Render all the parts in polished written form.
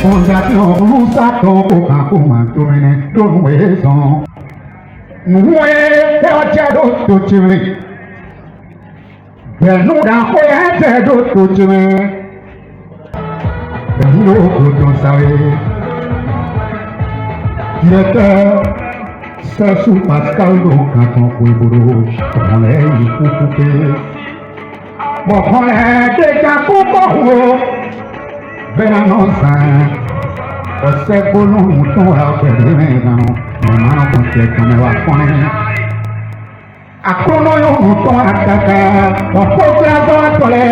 Fondation Roussaton aucun commun tourné ton maison. Nous est d'autres tuer. Nous d'un d'autres tuer. Nous nous savons. Il était c'est sous Pascal quand on couille boulot. On est pour couper. Bon, on est déjà pour couper. Ben annonce. Você bolou tom ao perdimenão, mamão com que câmera põe. A cronoio no tom ataca, o fogo a tolé.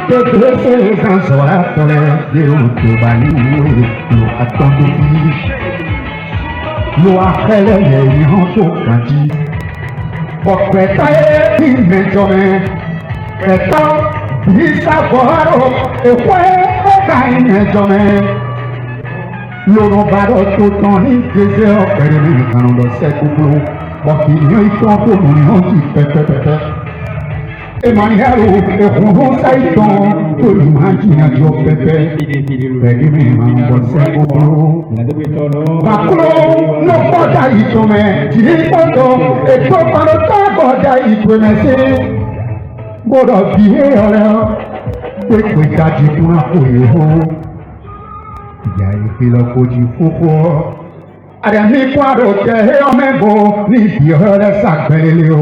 Todo esse zanzo a tolé, deu tu balinho, no atom do bicho. No afele e no tocante. O preta é pimentome, então, bisavoro, eu fui caimento. L'on baro tout en ligne, opéré quand on sait couple, bon qui n'y sont pour nous, on dit pépé. Et maniero, et on saïton, tout le monde qui n'a pas pépé. Pégé, mais on sait couple. Macron, non pas d'aïton, mais qui est photo, et tout par le temps d'aïton, mais c'est. Bon, bien, alors, et que t'as dit tout un peu. Ya ifilo koji fuko Ada mi kwado te omebo ni biore sakbele o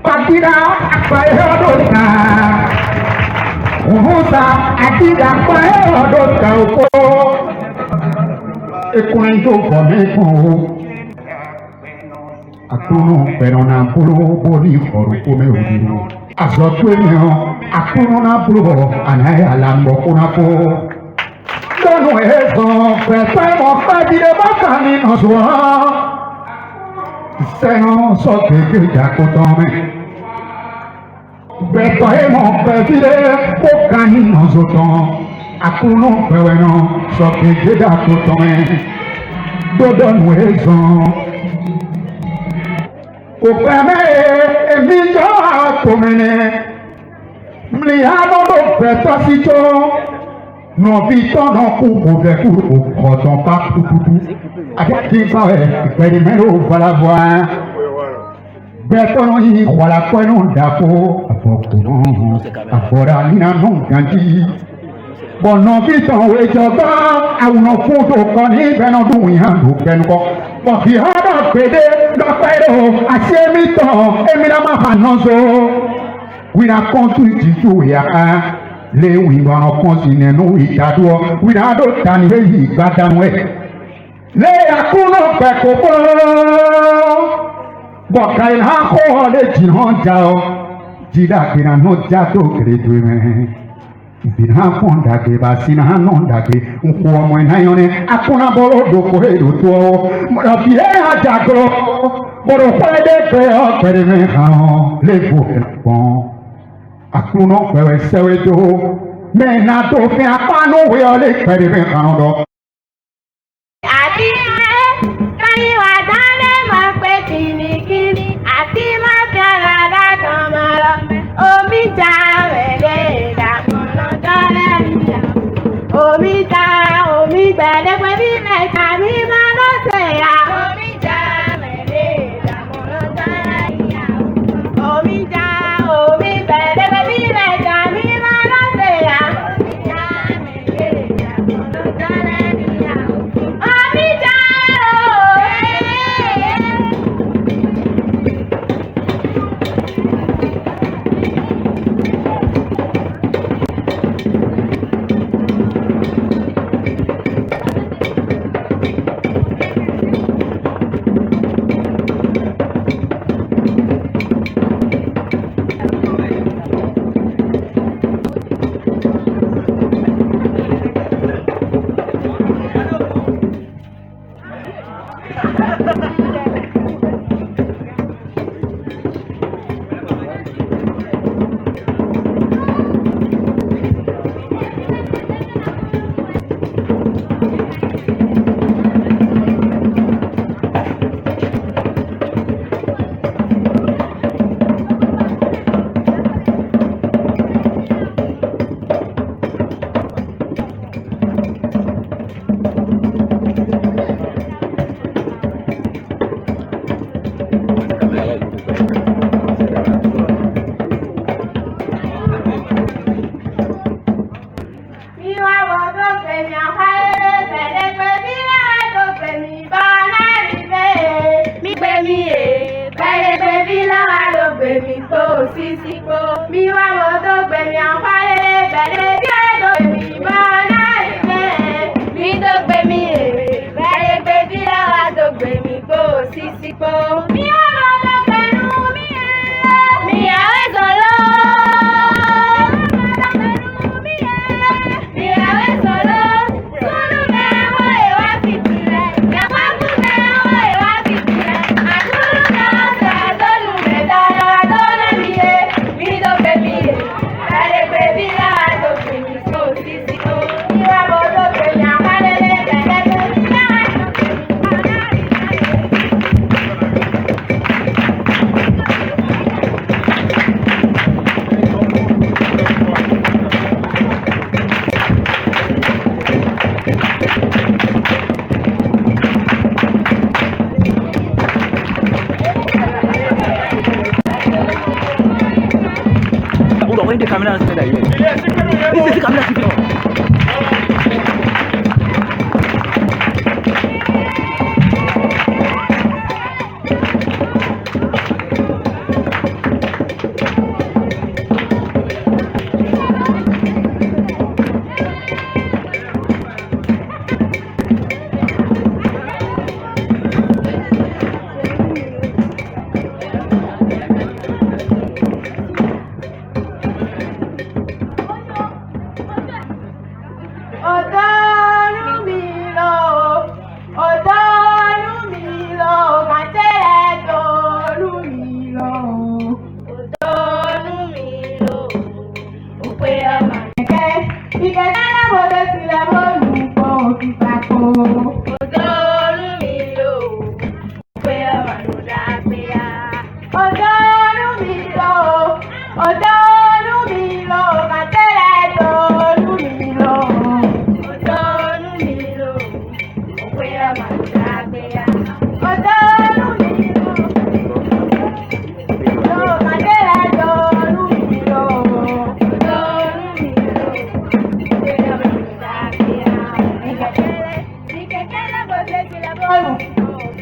Patira akpae odota Uhusa akida akpae odota uko Ekuna ito kome ko Akuno perona pulu boni foru kome udiru Azotwe meo akuno na pulu anaya lambo kuna po Nous sommes prêts à dire bacani nos soins. C'est non sorte que j'ai content. Prêts mon père bacani nos autant. A pour nous faire non sorte que j'ai content. Dodo nous raison. Au premier et mille à commener. Mliano do prêt sito. Non, piton, non, pour faire pour croton pas tout. Avec qui ça est, périmètre, voilà voir. Béton, il croit la poêle, on d'apo. A fora, mina, non, ganti. Bon, non, piton, oui, je vais à une photo, qu'on y va, non, d'où il y a un doute, bon, il y a un pédé, le pédé, à ces mitons, et mina, ma so. Oui, la construit, tout, il y a un. Le wingano consine no itadwo winado tani yi gbadanwe le akuno pekopo bokai ha ko le jinon jao jida kina no jato kredwe bina fonda ke basina nonda ke nko mo na yone akuna boro do ko hedo to mo bi ha jagro boro fede pe o pereme ha le bon Akuno pewe sewedo mena to fe apano we ole perime kando Ati kai wa dane ma pe kini ati ma piara da kamala omi ja wele da kono dale omi bele pe bi me ka mi ma no se ya omi ja wele da kono dale omi bele pe bi me ka mi ma no se ya omi ja wele da kono dale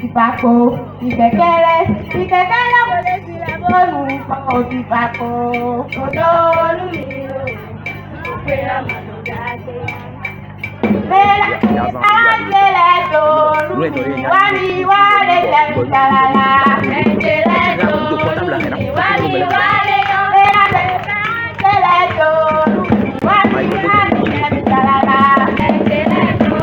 Ìpàkó, ìkẹ̀kẹ́rẹ́ kò lè sílẹ̀ bọ́ọ̀lù kan òtìpàkó. Odò olúmìíràn ló pé àmàlò jáde. Bẹ́ẹ̀ àjẹlẹ̀ tòlú, wá ní wá lè tẹ̀lé tàlàlà. Àjẹlẹ̀ tòlú, wá ní wá lè yọ̀. Bẹ́ẹ̀ àjẹlẹ̀ tòlú, wá ní wá lè tẹ̀lé tàlàlà. Àjẹlẹ̀ tòlú.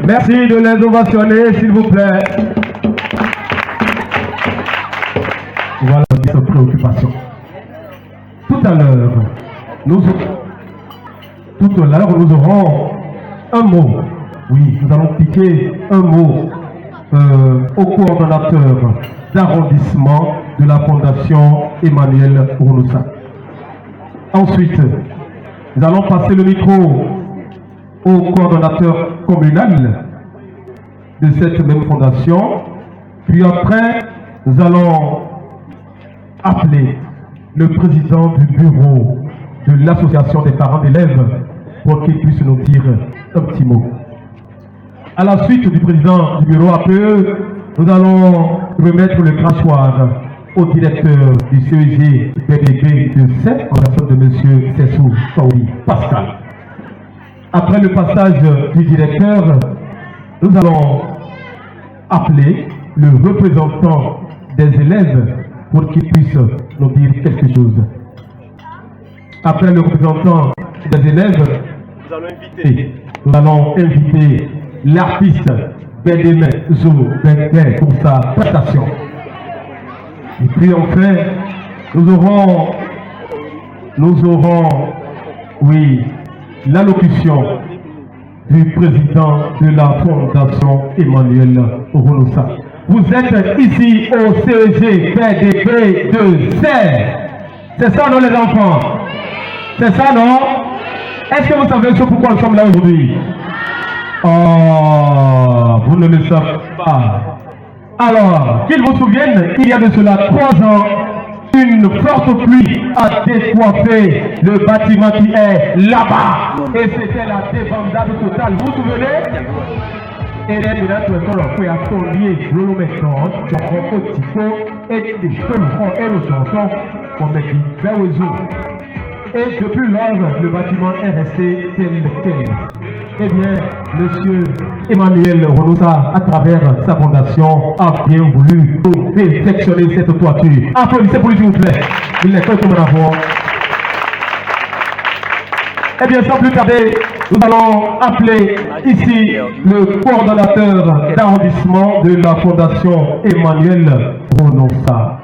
Merci de les ovationner, s'il vous plaît. Voilà notre préoccupation. Tout à l'heure, nous aurons un mot. Oui, nous allons piquer un mot au coordonnateur d'arrondissement de la Fondation Emmanuel Rouloussa. Ensuite, nous allons passer le micro au coordonnateur communal de cette même fondation. Puis après, nous allons appeler le président du bureau de l'association des parents d'élèves pour qu'il puisse nous dire un petit mot. À la suite du président du bureau APE, nous allons remettre le crachoir au directeur du CEG PDG de Sète, en personne de M. Sessou Saoudi Pascal. Après le passage du directeur, nous allons appeler le représentant des élèves pour qu'il puisse nous dire quelque chose. Après le représentant des élèves, nous allons inviter l'artiste Bédémé Zou Bengue pour sa prestation. Et puis enfin, nous aurons, oui, l'allocution du président de la Fondation Emmanuel Rouloussa. Vous êtes ici au CEG PDG de Sète. C'est ça, non, les enfants? C'est ça, non? Est-ce que vous savez pourquoi nous sommes là aujourd'hui? Oh, vous ne le savez pas. Alors, qu'ils vous souviennent, il y a de cela 3 ans, une forte pluie a décoiffé le bâtiment qui est là-bas. Et c'était la débandade totale. Vous vous souvenez? Et là, nous avons fait un collier, nous le mettons, nous avons fait un petit peu, et des cheveux, et nous chantons, on met dit, vers les eaux. Et depuis lors, le bâtiment est resté tel quel. Eh bien, M. Emmanuel Rouloussa, à travers sa fondation, a bien voulu perfectionner cette toiture. Applaudissez pour lui, s'il vous plaît. Il n'est pas comme un avant. Eh bien, sans plus tarder, nous allons appeler ici le coordonnateur d'arrondissement de la Fondation Emmanuel Rouloussa.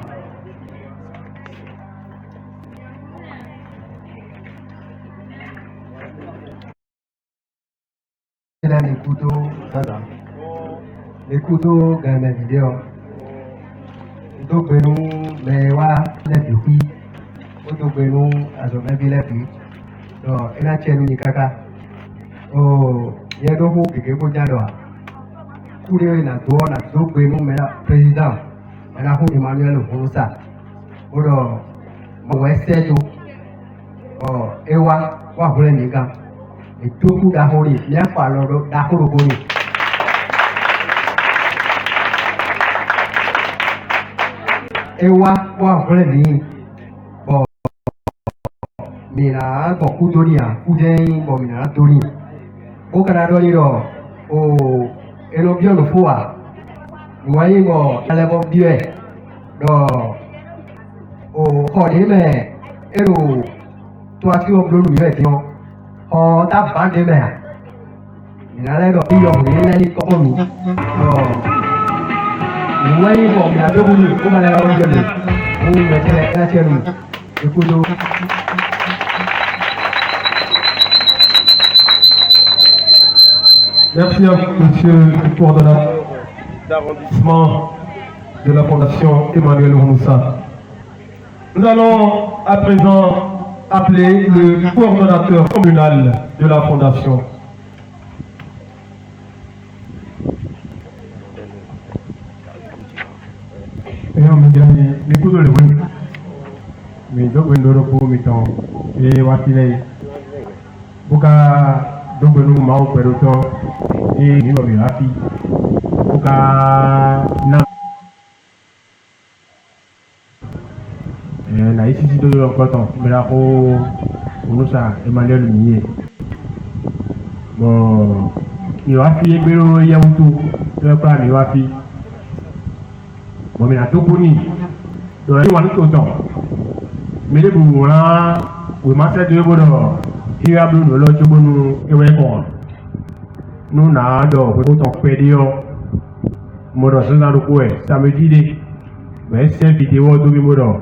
là les couteaux, voilà. Les couteaux dans mes vidéos. Donc nous, mais voilà, les filles. Donc nous, à ce moment les filles. Donc, il a tenu les caca. Oh, il y a donc qui est pour dire courir la tour, la donc nous, mais la président, elle a fait Emmanuel Moussa. Alors, mon essai tout. Oh, et wa voulait les gars. Et tout coup d'ahori, bien pas l'ordre d'ahoroboni. Ewa voulait ni bon mina bon kudonia kuden bon mina doni o kana doni do o elo bien le fois voyez bon ale bon bien do o kode me elo toi tu on bleu mi tion o ta bande me mina le do yo ni le ni ko mi voyez bon mina do ni o kana la on jole o me tele la tienu écoute. Merci à vous, monsieur le coordonnateur d'arrondissement de la Fondation Emmanuel Moussa. Nous allons à présent appeler le coordonnateur communal de la Fondation. Dogbenu mau peruto ni mo mi rafi oka na na isi si do lo koton mera ko Onusa Emmanuel Miye bon ni rafi egbero yawutu to pa ni rafi bon mi na dokuni do ni wan to ton mele bu ran we ma se de bodo ira blu no lo chobonu ewe kon nu na do pe ko ton pe dio mo do so na ru ko e samedi de be se video do mi mo do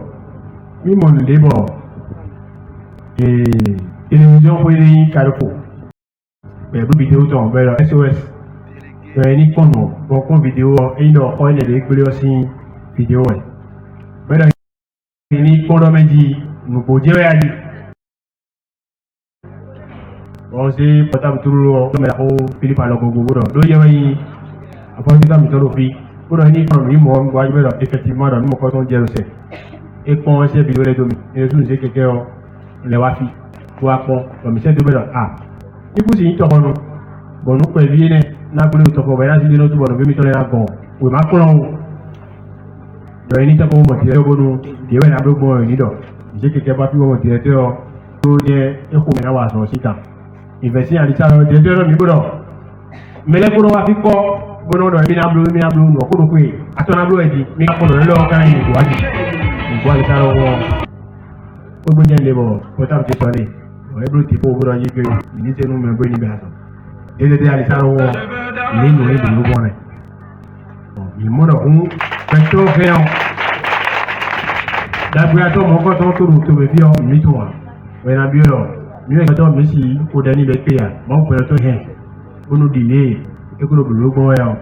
mi mo le bo télévision ko ni kariko be bu video ton be lo SOS to ni kono bo kon video e do ko ne de gbele o sin video e be do ni kono meji nu bo je ya di bon c'est portable tout le mais au Philippe alors gogo do ye wi apporter ta mitolo fi pour ni kon ni mo gwa je be effectivement dans mo ko ton jero se e kon se video le domi e su se keke o le wa fi wa ko do mi se do be ah ni ku si to kono bon nu pe vie ne na bulu to ko be na si no tu bon be mi to le na gon we ma ko lo do ni ta ko mo ti e bonu ti we na blu mo ni do je keke ba fi mo ti e te o to je e ko me na wa so sita investi en l'État de deux mi bodo mele ko wa fi ko bono do mi na blu no ko do ko e atona blu e di mi ko do lo kan ni ko aji ni ko l'État ro o bo nyen le bo ko tam ti sone o e blu ti po bodo yi ke ni te no me bo ni ba so de l'État ro ni no e du ko ne il mo do un peto feon da bu ato mo ko to be fi o mi to wa we na bi o mi e to mi si ko dani be pe ya mo pe to he onu delay e ko lo gbon ya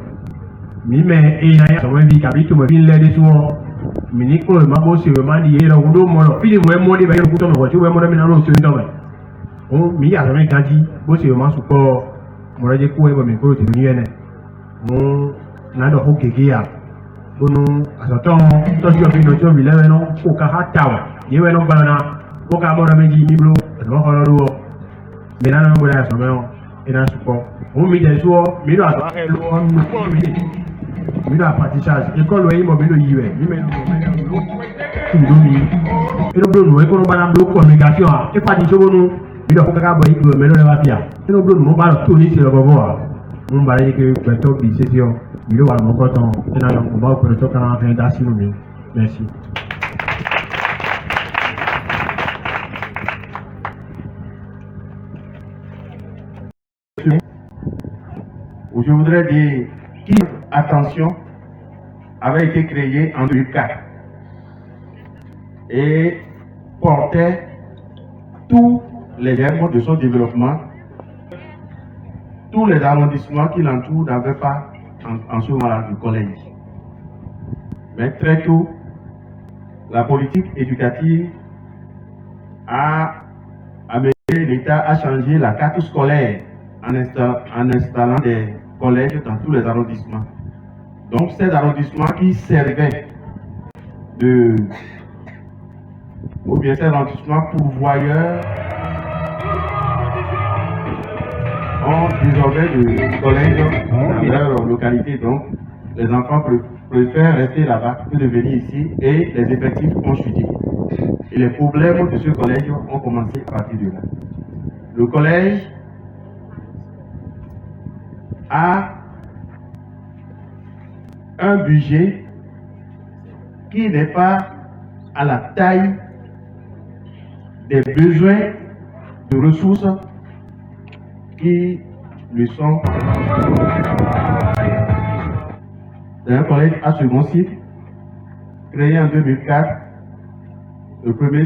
mi me e na ya so bi ka bi to mo bi le de so mi ni ko ma bo se we ma di e ro do mo ro fi mo e mo de be ko to mo ko ti we mo de mi na ro so to me o mi ya so mi kan ji bo se ma su ko mo re je ko e bo mi ko ti ni ene mo na do ho keke ya onu asoton to jo bi no jo bi le no ko ka ha tawa ye we no ba na ko ka mo ra meji mi blo no ko lo mi na no mo da so me o ina su ko o mi de so mi do aso ke lo nu ko mi do apati charge e ko lo yi mo mi do yi we mi me lo ndo mi e do no e ko no ba na blo communication a e pa di so nu mi do ko ka bo yi blo me lo le ba fia e no blo mo ba lo to ni se lo bo wa mo ba le ke pe to bi se si o mi do wa mo ko ton e na lo ko ba ko to kan fa da si nu mi merci. Je voudrais dire qu'Attention avait été créé en 2004 et portait tous les éléments de son développement tous les arrondissements qui l'entourent n'avaient pas en ce moment-là de collège. Mais très tôt, la politique éducative a amené l'État à changer la carte scolaire en installant des collèges dans tous les arrondissements. Donc ces arrondissements qui servaient ou bien ces arrondissements pourvoyeurs ont désormais de collèges dans leur localité. Donc les enfants préfèrent rester là-bas que de venir ici et les effectifs ont chuté. Et les problèmes de ce collège ont commencé à partir de là. Le collège a un budget qui n'est pas à la taille des besoins de ressources qui lui sont. C'est un collège à second cycle, créé en 2004. Le premier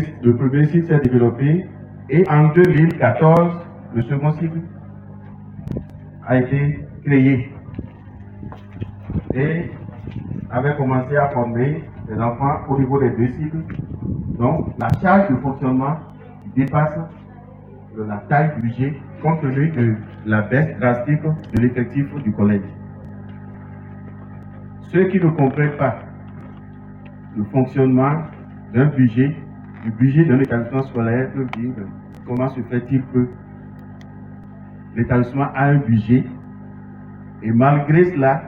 cycle s'est développé et en 2014, le second cycle a été créé et avait commencé à former les enfants au niveau des deux cycles. Donc, la charge de fonctionnement dépasse la taille du budget compte tenu de la baisse drastique de l'effectif du collège. Ceux qui ne comprennent pas le fonctionnement d'un budget, du budget d'un établissement scolaire, peuvent dire comment se fait-il que l'établissement a un budget et malgré cela,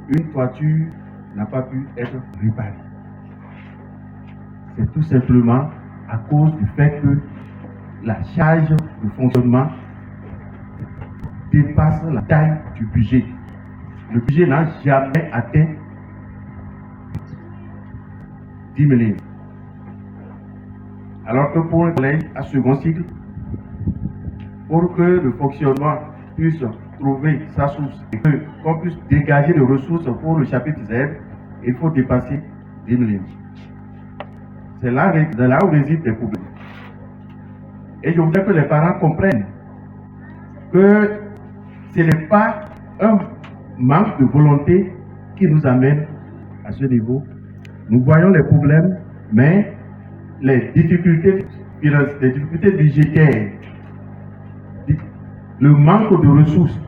une toiture n'a pas pu être réparée. C'est tout simplement à cause du fait que la charge de fonctionnement dépasse la taille du budget. Le budget n'a jamais atteint 10 millions. Alors que pour un collège à second cycle, pour que le fonctionnement puisse trouver sa source et qu'on puisse dégager des ressources pour le chapitre Z, il faut dépasser 10 millions. C'est là où résident les problèmes. Et je voudrais que les parents comprennent que ce n'est pas un manque de volonté qui nous amène à ce niveau. Nous voyons les problèmes, mais les difficultés financières, les difficultés budgétaires, le manque de ressources,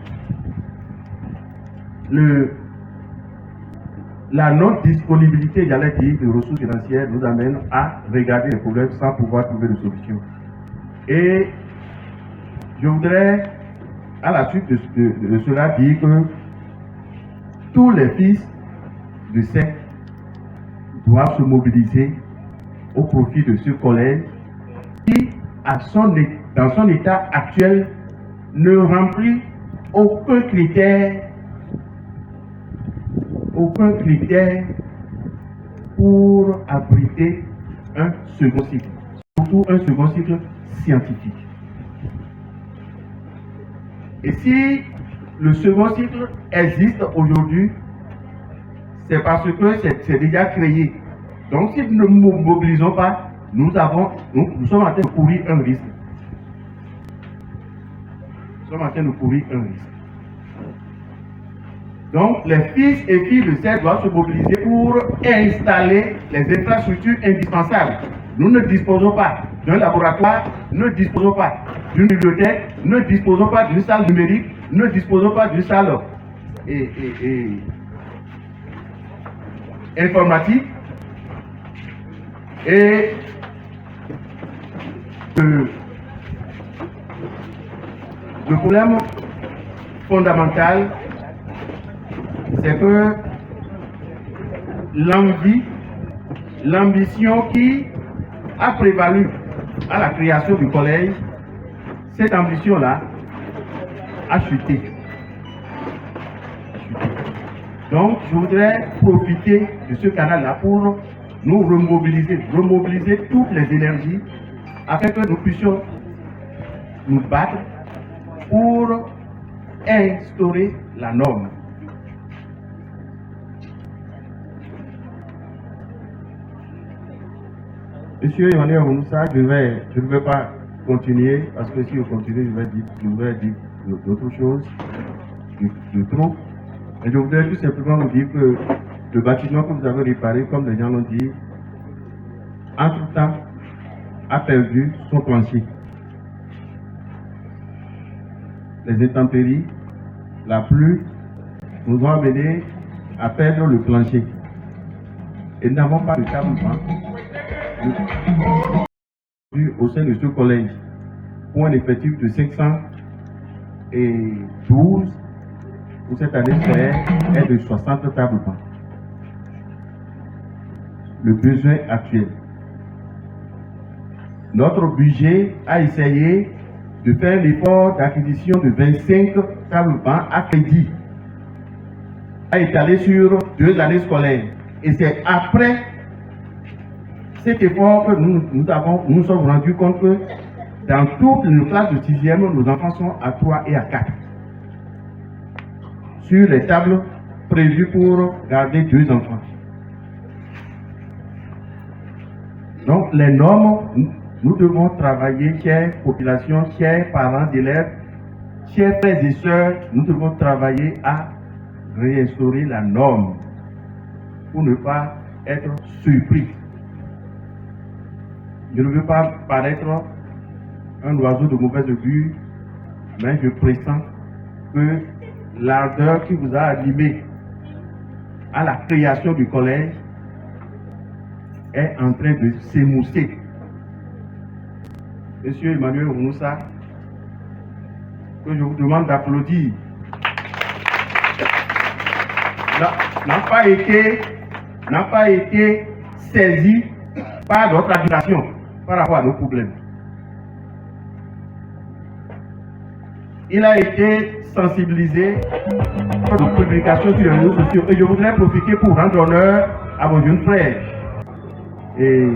la non-disponibilité, j'allais dire, de ressources financières nous amène à regarder les problèmes sans pouvoir trouver de solution. Et je voudrais, à la suite de cela, dire que tous les fils de secte doivent se mobiliser au profit de ce collège qui, dans son état actuel, ne remplit aucun critère pour abriter un second cycle, surtout un second cycle scientifique. Et si le second cycle existe aujourd'hui, c'est parce que c'est déjà créé. Donc si nous ne nous mobilisons pas, nous sommes en train de courir un risque. Nous sommes en train de courir un risque. Donc, les fils et filles de CERF doivent se mobiliser pour installer les infrastructures indispensables. Nous ne disposons pas d'un laboratoire, ne disposons pas d'une bibliothèque, ne disposons pas d'une salle numérique, ne disposons pas d'une salle informatique. Et le problème fondamental, c'est que l'ambition qui a prévalu à la création du collège, cette ambition-là a chuté. Donc, je voudrais profiter de ce canal-là pour nous remobiliser toutes les énergies afin que nous puissions nous battre pour instaurer la norme. Monsieur Yoné Moussa, je ne vais pas continuer, parce que si on continue, je vais dire d'autres choses, de trop. Et je voudrais tout simplement vous dire que le bâtiment que vous avez réparé, comme les gens l'ont dit, entre-temps, a perdu son plancher. Les intempéries, la pluie, nous ont amené à perdre le plancher. Et nous n'avons pas de table-banc au sein de ce collège pour un effectif de 512 pour cette année scolaire est de 60 tables-banc. Le besoin actuel. Notre budget a essayé de faire l'effort d'acquisition de 25 tables-banc à crédit, a étalé sur 2 années scolaires. Et c'est après cet effort que nous sommes rendus compte que dans toutes nos classes de 6e, nos enfants sont à 3 et à 4. Sur les tables prévues pour garder 2 enfants. Donc les normes, nous devons travailler, chères populations, chers parents d'élèves, chers frères et sœurs, nous devons travailler à réinstaurer la norme pour ne pas être surpris. Je ne veux pas paraître un oiseau de mauvaise augure, mais je pressens que l'ardeur qui vous a animé à la création du collège est en train de s'émousser. Monsieur Emmanuel Moussa, que je vous demande d'applaudir, n'a pas été saisi par notre admiration par rapport à nos problèmes. Il a été sensibilisé par nos publications sur les réseaux sociaux et je voudrais profiter pour rendre honneur à mon jeune frère et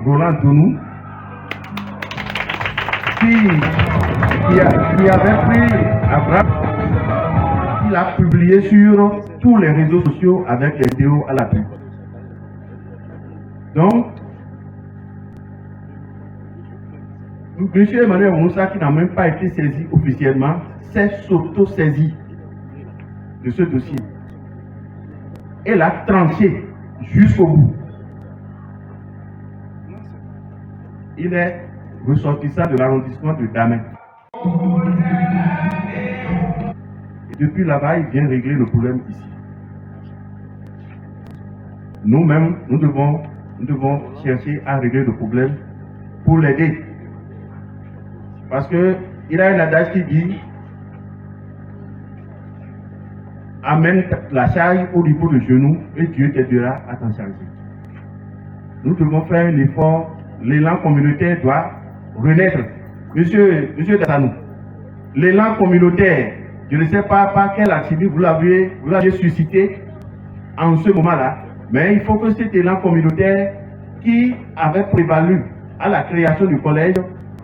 Roland Donou qui avait pris à bras. Il a publié sur tous les réseaux sociaux avec les vidéos à l'appui. Donc, M. Emmanuel Moussa, qui n'a même pas été saisi officiellement, s'est s'auto-saisi de ce dossier. Et l'a tranché jusqu'au bout. Il est ressortissant de l'arrondissement de Damay. Et depuis là-bas, il vient régler le problème ici. Nous-mêmes, nous devons chercher à régler le problème pour l'aider. Parce qu'il a un adage qui dit amène la charge au niveau du genou et Dieu t'aidera à t'en charger. Nous devons faire un effort. L'élan communautaire doit renaître. Monsieur Tassanou, l'élan communautaire, je ne sais pas par quelle activité vous l'avez suscité en ce moment-là, mais il faut que cet élan communautaire qui avait prévalu à la création du collège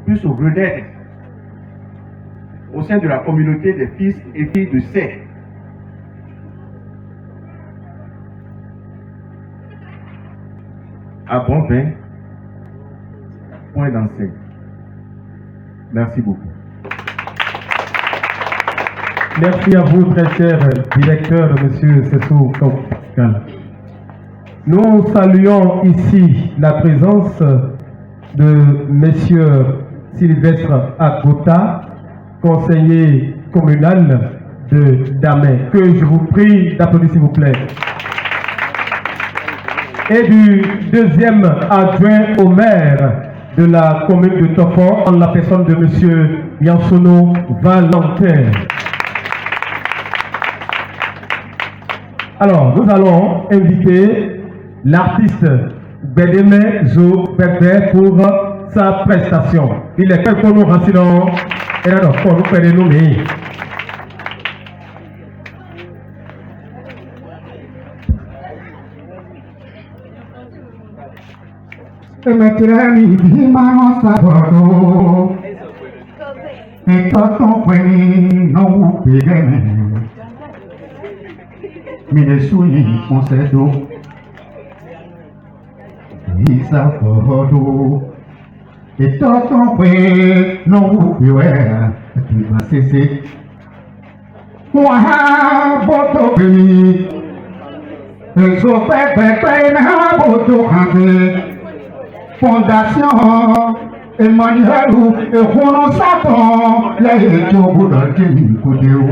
puisse renaître au sein de la communauté des fils et filles de Sey. À bon vin, point d'enseigne. Merci beaucoup. Merci à vous, très cher directeur, M. Sessou Kaukal. Nous saluons ici la présence de M. Sylvestre Agota, conseiller communal de Damay, que je vous prie d'applaudir s'il vous plaît. Et du deuxième adjoint au maire de la commune de Tofon, en la personne de M. Yansono Valentin. Alors, nous allons inviter l'artiste Bédémé Zo Bébé pour sa prestation. Il est quelqu'un nous rassurant et alors, pour nous faire nous mais. Emetreni dimano saboro Etoto kweni no upigeme Minesui concedo Isa forodo Et ton frère, non, tu vas cesser. Moi, votre pays, le sopé, votre fondation, Emmanuel, et Ronan Satan, les Togo dans le Kémi-Kodéo.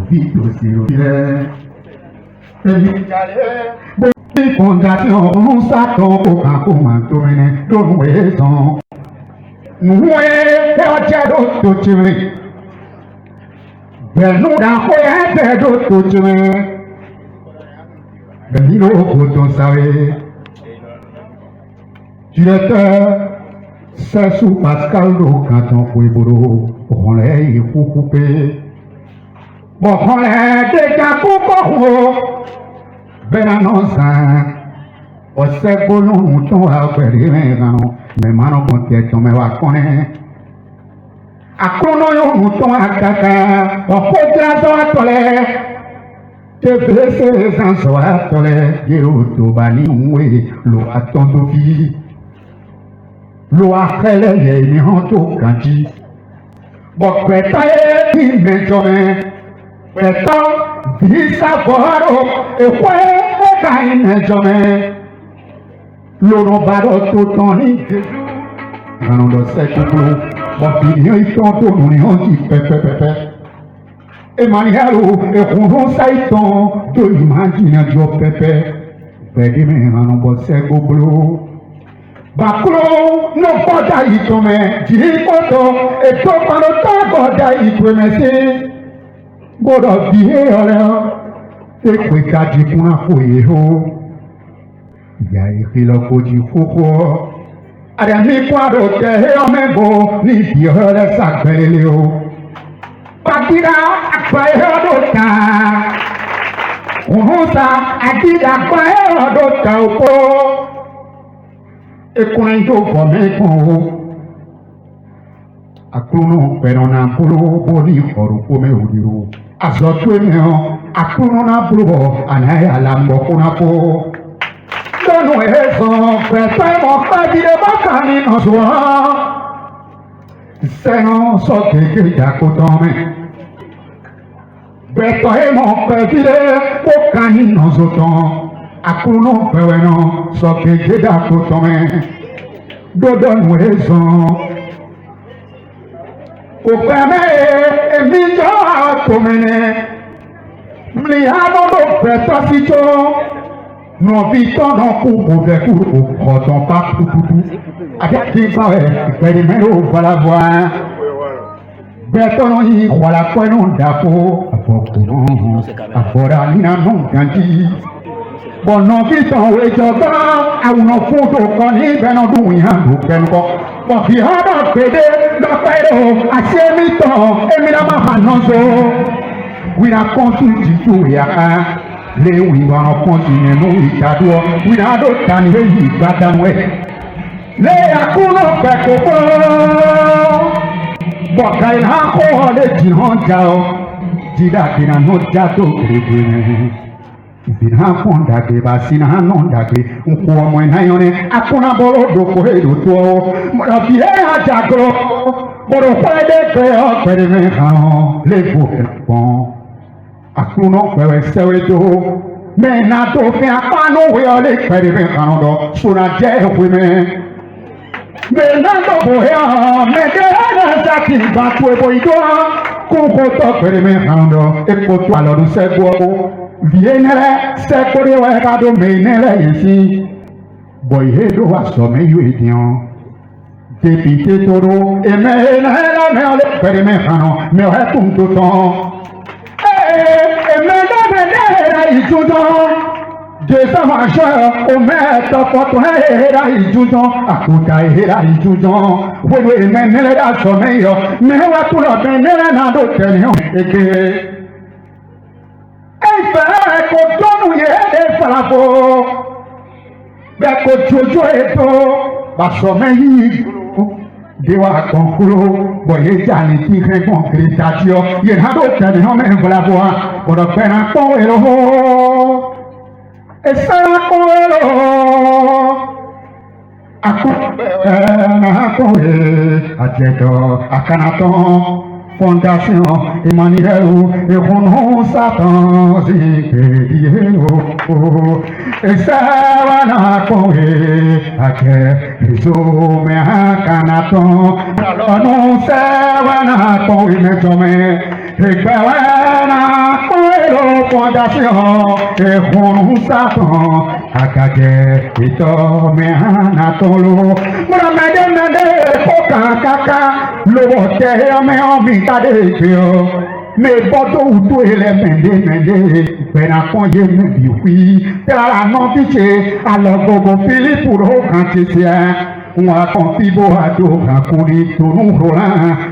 Vito Sirofile, fondation, on s'attend au camp tourné, nous raison. Nous, d'autres tués. Ben, nous, d'autres tués. Ben, il faut savez. Directeur, c'est sous Pascal quand on peut boulot, on les faut couper. Bon, on les dégage pour ben annonce, on sait que nous sommes à faire des mains, mais maintenant qu'on tient ton meilleur connaît. À quoi nous sommes à caca, on peut dire à toilette, te blesser les enfants à toilette, et l'autobani, oui, l'eau à ton dofi, l'eau à faire les liens au candy. Bon, peut-être qu'il m'est jamais. Pétant, dit savoir, et quoi, et caïn, jamais. L'on va tout ton lit. Quand on doit s'écouter, bon, il sont tous nous, on dit pépé. Et Manialo, et on s'aïton, de l'imaginer un job pépé. Pédé, mais on doit s'écouter. Baklo, non pas d'aïton, mais dit photo, et tout par le temps, d'aïton, mais Bodo bihe oleo, te kwekaji kuna kuyeho. Ya ikilo koji fuko. Adami kwado te omebo, ni biole sakbeleo. Patira akwae odota. Unusa adida akwae odota upo. Ekunenjo fomeko. Akuno perona pulu boni foru kome udiro. Azotwe meo, akuno na pulu anaya lambo kuna po. Dono eso, pepe mo pagide bakani no soa. Seno so keke jakotome. Beto mo pagide bakani no soton. Akuno peweno so keke jakotome. Dono eso. Opeme emijo atomene mliano do peto sito no vito no kubo veku oton pa tututu akati pa experimento voilà voir beto no yi wala ko no dapo afoko no afora nina no ganti bono vito we joga awuno foto ko ni beno du yan du benko bo fi hada pede do pero asemito emira ma hanozo we na continue to ya le we wa continue no itado we na do tani we yi gbadamwe le akuno peko bo kai ha ko le ti hon jao dida kina no jato krebe Bina fonda ke basina nonda ke unko mo na yone akuna boro do ko he do to mo ra bi he ajagro boro pade ke o pere me ha le bo bon akuno pewe sewe do me na do fe apanu we o le pere me ha do sura je we me na do bo he me de na saki ba to e bo ido ko to pere me ha do e ko to alo do se go Vienere sekore wa kado menere yesi boyhedo wa some yu edion dépité toro eme na me ole pere me hano me o hetun to ton eme na me na ijudo de sama jo o me to foto era ijudo akuta era ijudo wo eme nele da some yo me wa tu lo menere na do tenio eke Eifere ko donu ye falafo be ko jojo eto basome yi dewa konkuro boye jani ti kre concretatio ye na do tani no me falafo ko do pena ko ero esa ko ero Fondation Emmanuel et Renon Satan Zikediero et Sawana Kongé Ake Isome Akanaton Non Sawana Kongé Metome et Kawana Kongé Fondation et Renon Satan Akake Itome Anatolo Mramede Koka Kaka Lobo me omi tade pio me bodo udo ele mende pena konje me biwi tera no fiche alogogo Philippe ro kan ti se wa kon fibo ado kan kuri tonu rola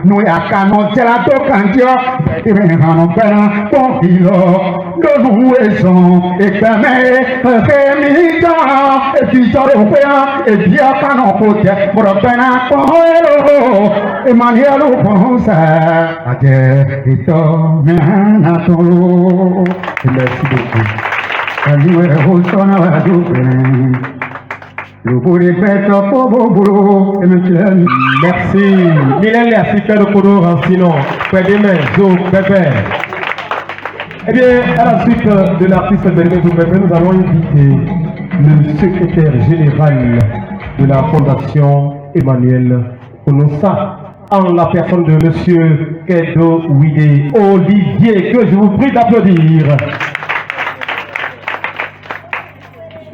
no ya kanu tera to kan jo ebe hanu pera kon filo lonu eson ekame mi ta e ti soro pe e dia kanu ko je boro pena ko Emmanuel Fonsa, Ake Ito Menatolo. Merci beaucoup. Salut, Rosona Vadoupen. Le beau répète, Pobo Boulot, et maintenant. Merci. Mylène Léa-Sika de Kodo Rancino, Pédémen, Zo, Pépé. Eh bien, à la suite de l'artiste Pédémen, Zo, Pépé, nous allons inviter le secrétaire général de la Fondation Emmanuel Onosa, en la personne de Monsieur Kedo Ouidé Olivier, que je vous prie d'applaudir.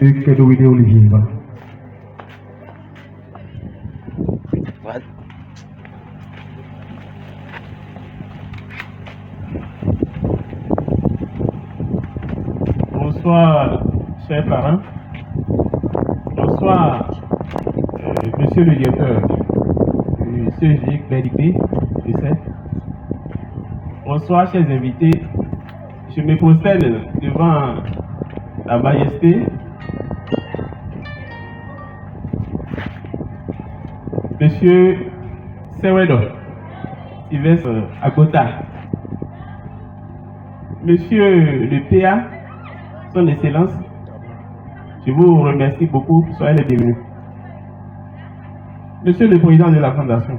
Monsieur Kedo Ouidé Olivier, voilà. Bonsoir, chers parents. Bonsoir, monsieur le directeur du CEG BDP, Bonsoir, chers invités. Je me prosterne devant la majesté, monsieur Sewedo Sylvestre Agota, monsieur le PA, son excellence, je vous remercie beaucoup, soyez les bienvenus. Monsieur le président de la fondation,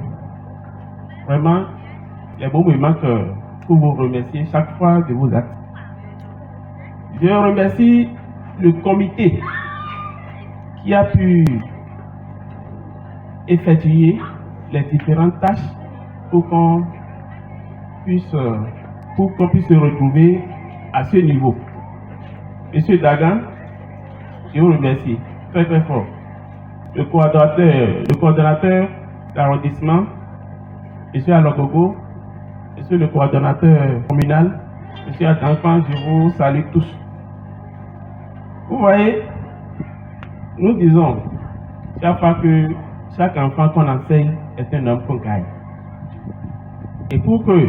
vraiment, il y a beaucoup de moments pour vous remercier chaque fois de vos actes. Je remercie le comité qui a pu effectuer les différentes tâches pour qu'on puisse se retrouver à ce niveau. Monsieur Dagan, je vous remercie très très fort. Le coordonnateur d'arrondissement, monsieur Alogogo, monsieur le coordonnateur communal, monsieur Atanfan, je vous salue tous. Vous voyez, nous disons chaque fois que chaque enfant qu'on enseigne est un homme qu'on gagne. Et pour que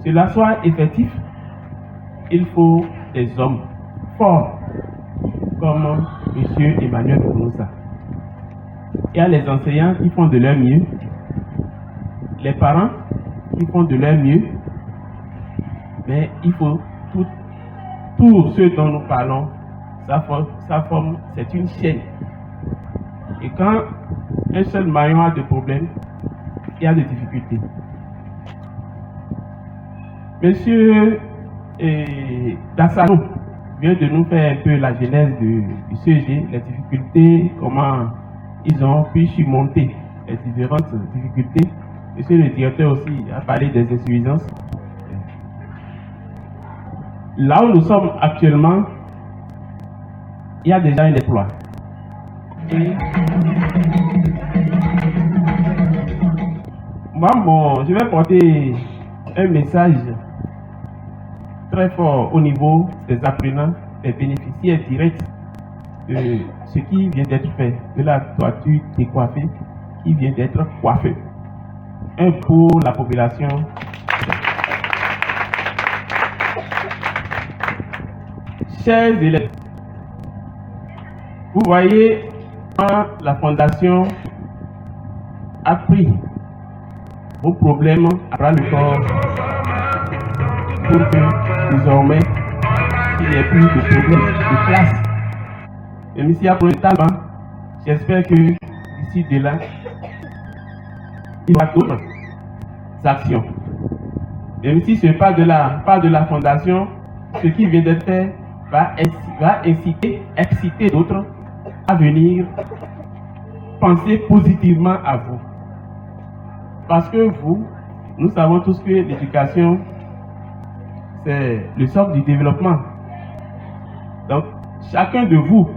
cela soit effectif, il faut des hommes forts comme M. Emmanuel Fonsa. Il y a les enseignants qui font de leur mieux, les parents qui font de leur mieux, mais il faut tout ce dont nous parlons, ça forme, c'est une chaîne. Et quand un seul maillon a des problèmes, il y a des difficultés. Monsieur Dassano vient de nous faire un peu la genèse du CEG, les difficultés, comment ils ont pu surmonter les différentes difficultés. Monsieur le directeur aussi a parlé des insuffisances. Là où nous sommes actuellement, il y a déjà un emploi. Et moi, je vais porter un message très fort au niveau des apprenants, des bénéficiaires directs de ce qui vient d'être fait, de la toiture décoiffée qui vient d'être coiffée. Un pour la population. Chers élèves, vous voyez, quand la fondation a pris vos problèmes à bras le corps pour que désormais il n'y ait plus de problème de classe. Même s'il y a pour le talent, j'espère que d'ici de là, il y aura d'autres actions. Même si ce n'est pas de la fondation, ce qui vient d'être fait va exciter d'autres à venir penser positivement à vous. Parce que nous savons tous que l'éducation, c'est le socle du développement. Donc, chacun de vous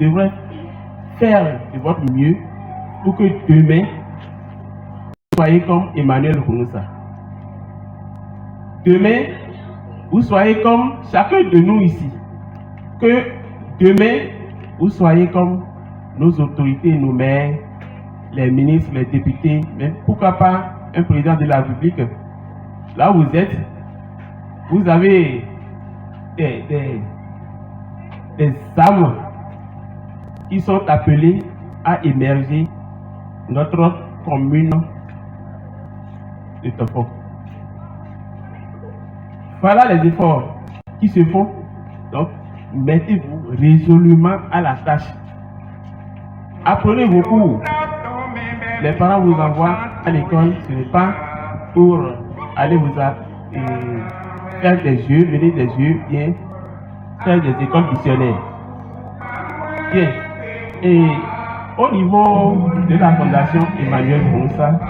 devrait faire de votre mieux pour que demain, vous soyez comme Emmanuel Hounoussa. Demain, vous soyez comme chacun de nous ici. Que demain, vous soyez comme nos autorités, nos maires, les ministres, les députés, mais pourquoi pas un président de la République. Là où vous êtes, vous avez des âmes qui sont appelées à émerger notre commune de Tofo. Voilà les efforts qui se font. Donc, mettez-vous résolument à la tâche. Apprenez vos cours. Les parents vous envoient à l'école, ce n'est pas pour aller vous faire des jeux, venir des jeux, bien faire des écoles missionnaires. Bien. Et au niveau de la fondation Emmanuel Hounoussa,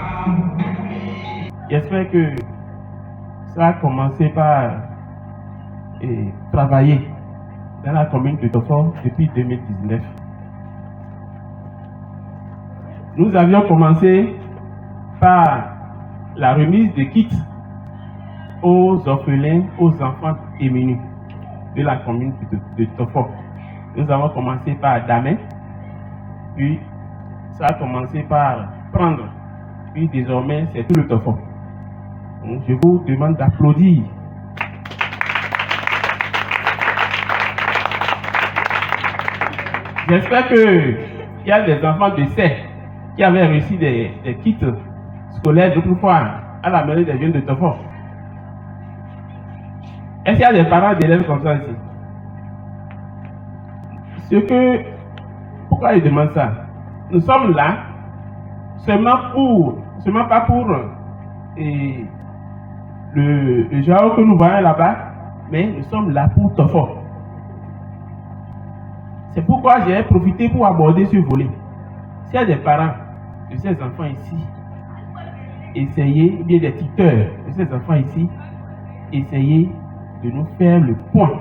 j'espère que ça a commencé par travailler dans la commune de Tofo depuis 2019. Nous avions commencé par la remise de kits aux orphelins, aux enfants démunis de la commune de Tofo. Nous avons commencé par Damé, puis ça a commencé par Prendre, puis désormais c'est tout le Tofo. Donc, je vous demande d'applaudir. J'espère qu'il y a des enfants de C qui avaient reçu des kits scolaires d'autrefois à la mairie des jeunes de Tofo. Est-ce qu'il y a des parents d'élèves comme ça ici? Pourquoi ils demandent ça? Nous sommes là seulement pas pour le genre que nous voyons là-bas, mais nous sommes là pour Tofo. C'est pourquoi j'ai profité pour aborder ce volet. S'il y a des parents de ces enfants ici, essayez, ou bien des tuteurs de ces enfants ici, essayez de nous faire le point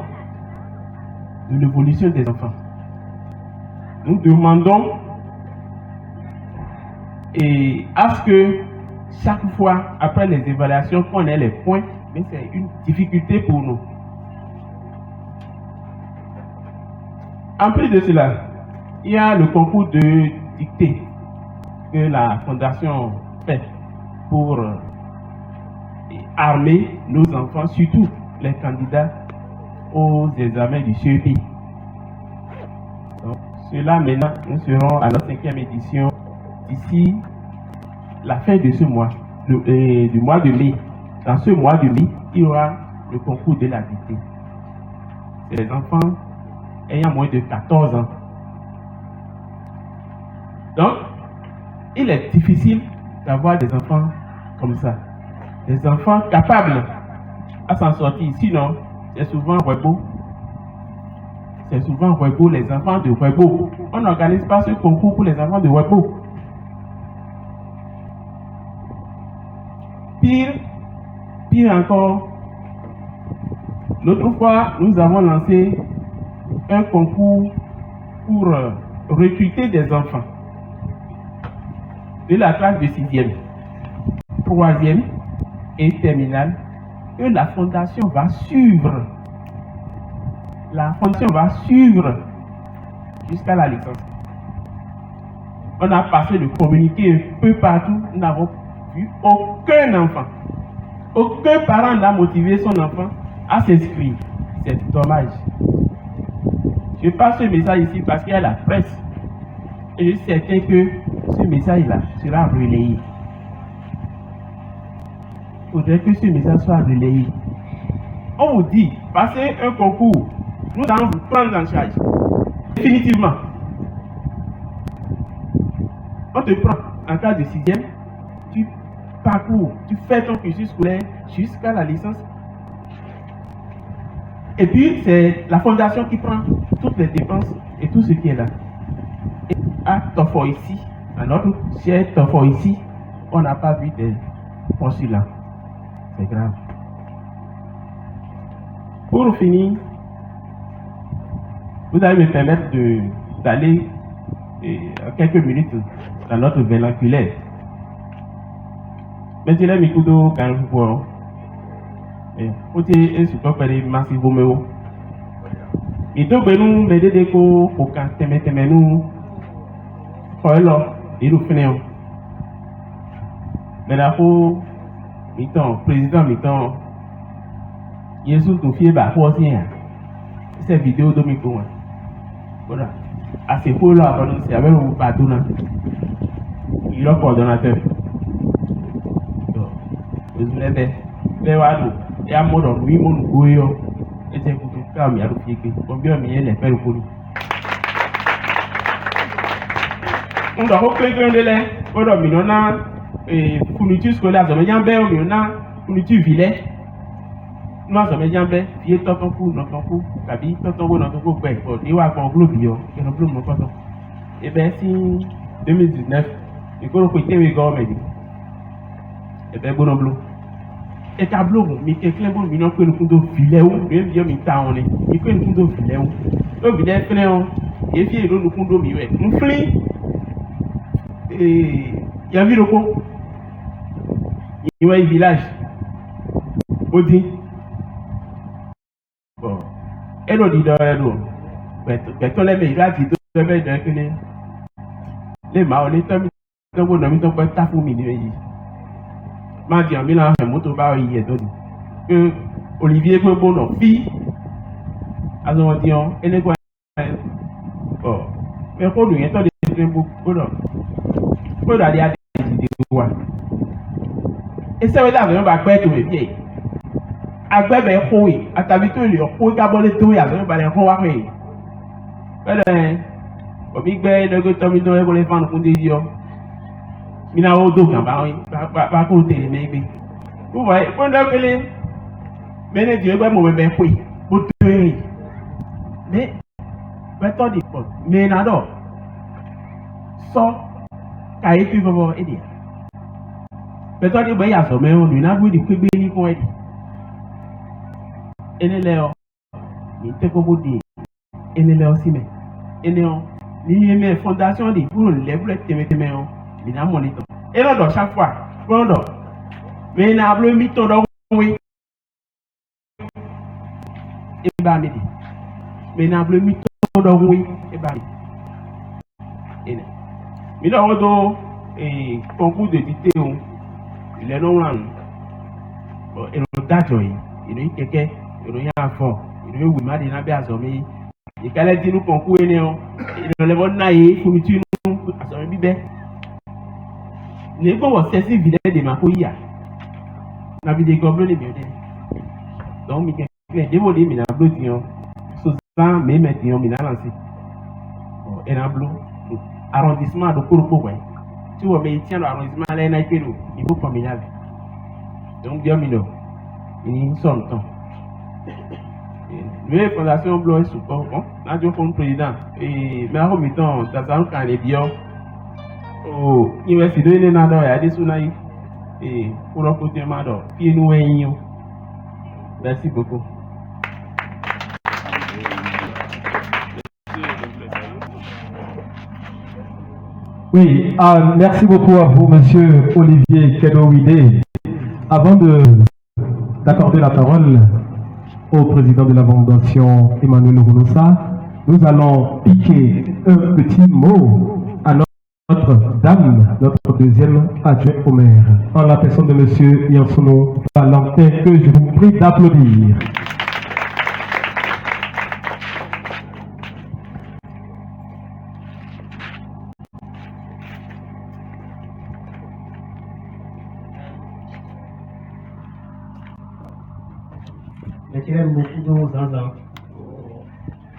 de l'évolution des enfants. Nous demandons à ce que chaque fois, après les évaluations, qu'on ait les points, mais c'est une difficulté pour nous. En plus de cela, il y a le concours de dictée que la Fondation fait pour armer nos enfants, surtout les candidats aux examens du CEP. Donc, cela maintenant, nous serons à la 5e édition d'ici la fin de ce mois, du mois de mai. Dans ce mois de mai, il y aura le concours de la dictée. C'est les enfants ayant moins de 14 ans. Donc, il est difficile d'avoir des enfants comme ça. Des enfants capables à s'en sortir. Sinon, c'est souvent Webo. C'est souvent Webo, les enfants de Webo. On n'organise pas ce concours pour les enfants de Webo. Pire encore, l'autre fois, nous avons lancé un concours pour recruter des enfants de la classe de 6e, 3e et terminale, que la fondation va suivre. La fondation va suivre jusqu'à la licence. On a passé le communiqué un peu partout, nous n'avons vu aucun enfant. Aucun parent n'a motivé son enfant à s'inscrire. C'est dommage. Je passe ce message ici parce qu'il y a la presse. Et je suis certain que ce message-là sera relayé. Il faudrait que ce message soit relayé. On vous dit, passez un concours. Nous allons vous prendre en charge. Définitivement. te prend en classe de 6e, tu parcours, tu fais ton cursus scolaire jusqu'à la licence. Et puis, c'est la fondation qui prend toutes les dépenses et tout ce qui est là. Et à Tofo ici, à notre cher Tofo ici, on n'a pas vu de consulats. C'est grave. Pour finir, vous allez me permettre d'aller quelques minutes dans notre vernaculaire. Maintenant, je suis quand même pour Ote esu tɔkpɛ ɖe masi ƒomewo. Itogbe nu le ɖeɖe ko ƒoka tɛmɛtɛmɛ nu xɔ elɔ eɖo fene o. Mɛɖa ƒo mitɔ président mitɔ Yesu to fie ba ƒo si ya. Ese vidéo do mi ko wa. Voilà. Assez ƒo lɔ abɔ si abe wo ba do na. Il est coordonnateur. Ozu lɛ bɛ wa do. Ya modo lui mon goyo ete kutu ka mi aro fieke ombio mi ele pelu kolu ndo ko keke ndele odo mi nona fourniture scolaire zo me jambe o mi nona fourniture village no zo me jambe fie tonton ku no tonton kabi tonton wo no tonton pe o ni wa kon globe yo ke no globe mo tonton e be si 2019 ikoro ko tewe government e be bono blue et tableau mi quelqu'un bon mi non que nous pouvons filer ou même bien mi ta on est mi que nous pouvons filer ou le bilet plein on et puis nous pouvons mi ouais nous fli et il y a vu le co il y a un village odi bon et le dit dans mais tout les mais là dit tout les dans que les ma on est tombé dans bon ami donc pas fou mi ni ma di en Milan fait moto ba yi edo ni que Olivier Gbogbo no fi azo di on ele gwa oh me ko du yen to de Gbogbo no ko da dia di wa e se we da me ba gbe to me bi agbe be ho yi atabi to le ho ga bo le to ya me ba le ho wa pe bele obi gbe le go to mi do e ko le fan kun de yo mina o do kan ba ko tele me gbe o wa ko ndo kele mene di egbe mo be pe bo to yi me be to di po me na do so ka e tu bobo e di be to di be ya so me o ni na bu di pe gbe ni ko e di ene le o ni te ko bo di ene le o si me ene o ni me fondation di pour le bleu teme o mi na monitor et là dans chaque fois pardon mais na bleu mi to do oui e ba mi di mais na bleu mi to do oui e ba ene mi do do concours de dictée on il est non ran bon et le dajo yi il keke il y a fort il wi ma di na be azo mi e kale di nu concours ene o il le bon na yi fumi tu nu azo mi be ne ko wo sesi village de makoya na bi de governor de biode donc mi ke de mo de mi na blo ti on so san me ti on mi na lancer bon et na blo arrondissement de Koropo ouais tu vois mais tient l'arrondissement là na ipelo niveau communal donc bien mino ni son temps le fondation blo est support bon na jo comme président et mais en même temps ça ça kan le bio oh université de na do ya de sunai pour côté ma do fi nu wen merci beaucoup. Oui, merci beaucoup à vous, Monsieur Olivier Kedowide. Avant d'accorder la parole au président de la Fondation Emmanuel Rouloussa, nous allons piquer un petit mot à notre dame, notre deuxième adjoint au maire, en la personne de Monsieur Yansono Valentin, que je vous prie d'applaudir. Kira beaucoup d'anzan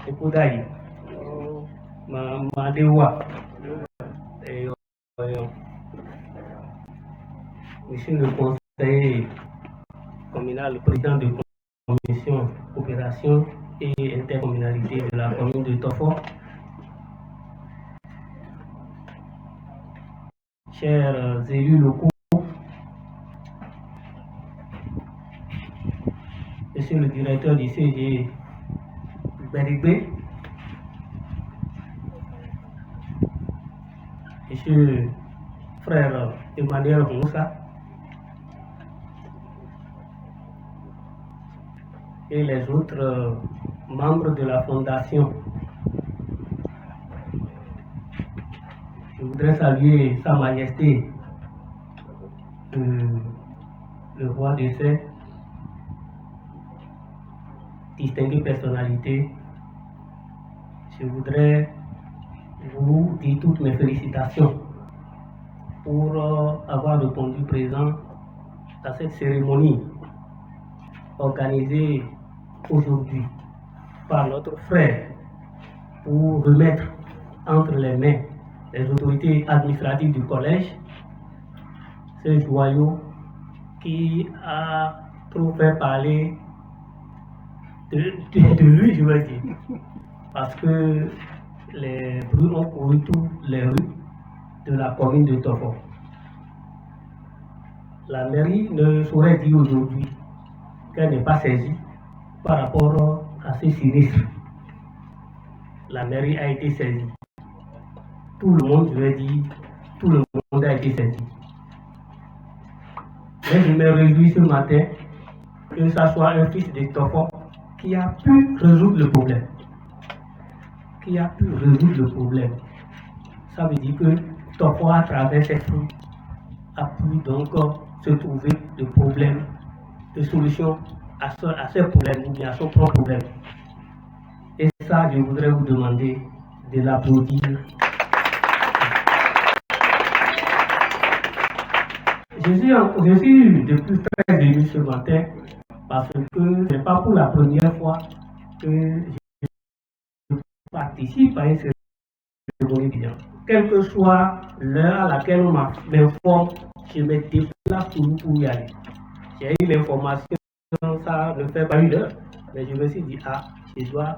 et kodai ma dewa Monsieur le conseiller communal, le président de commission coopération et intercommunalité de la commune de Tofo, chers élus locaux, monsieur le directeur du CG Beribé, monsieur frère Emmanuel Moussa et les autres membres de la fondation. Je voudrais saluer Sa Majesté le roi de Sèvres, distinguée personnalité. Je voudrais vous dire toutes mes félicitations pour avoir répondu présent à cette cérémonie organisée aujourd'hui par notre frère pour remettre entre les mains des autorités administratives du collège ce joyau qui a trop fait parler de lui, je veux dire, parce que les bruits ont couru toutes les rues de la commune de Tofo. La mairie ne saurait dire aujourd'hui qu'elle n'est pas saisie par rapport à ce sinistre. La mairie a été saisie. Tout le monde, je vais dire, tout le monde a été saisi. Mais je me réjouis ce matin que ce soit un fils de Tofo qui a pu résoudre le problème. Qui a pu résoudre le problème. Ça veut dire que Tofo, à travers cette rue, a pu donc se trouver des problèmes, des solutions à ce problème ou bien à son propre problème. Et ça, je voudrais vous demander de l'applaudir. Je suis depuis très ému ce matin parce que ce n'est pas pour la première fois que je participe à une cérémonie d'hiver. Quelle que soit l'heure à laquelle on m'informe, je me déplace pour y aller. J'ai eu l'information, ça ne fait pas une heure, mais je me suis dit, je dois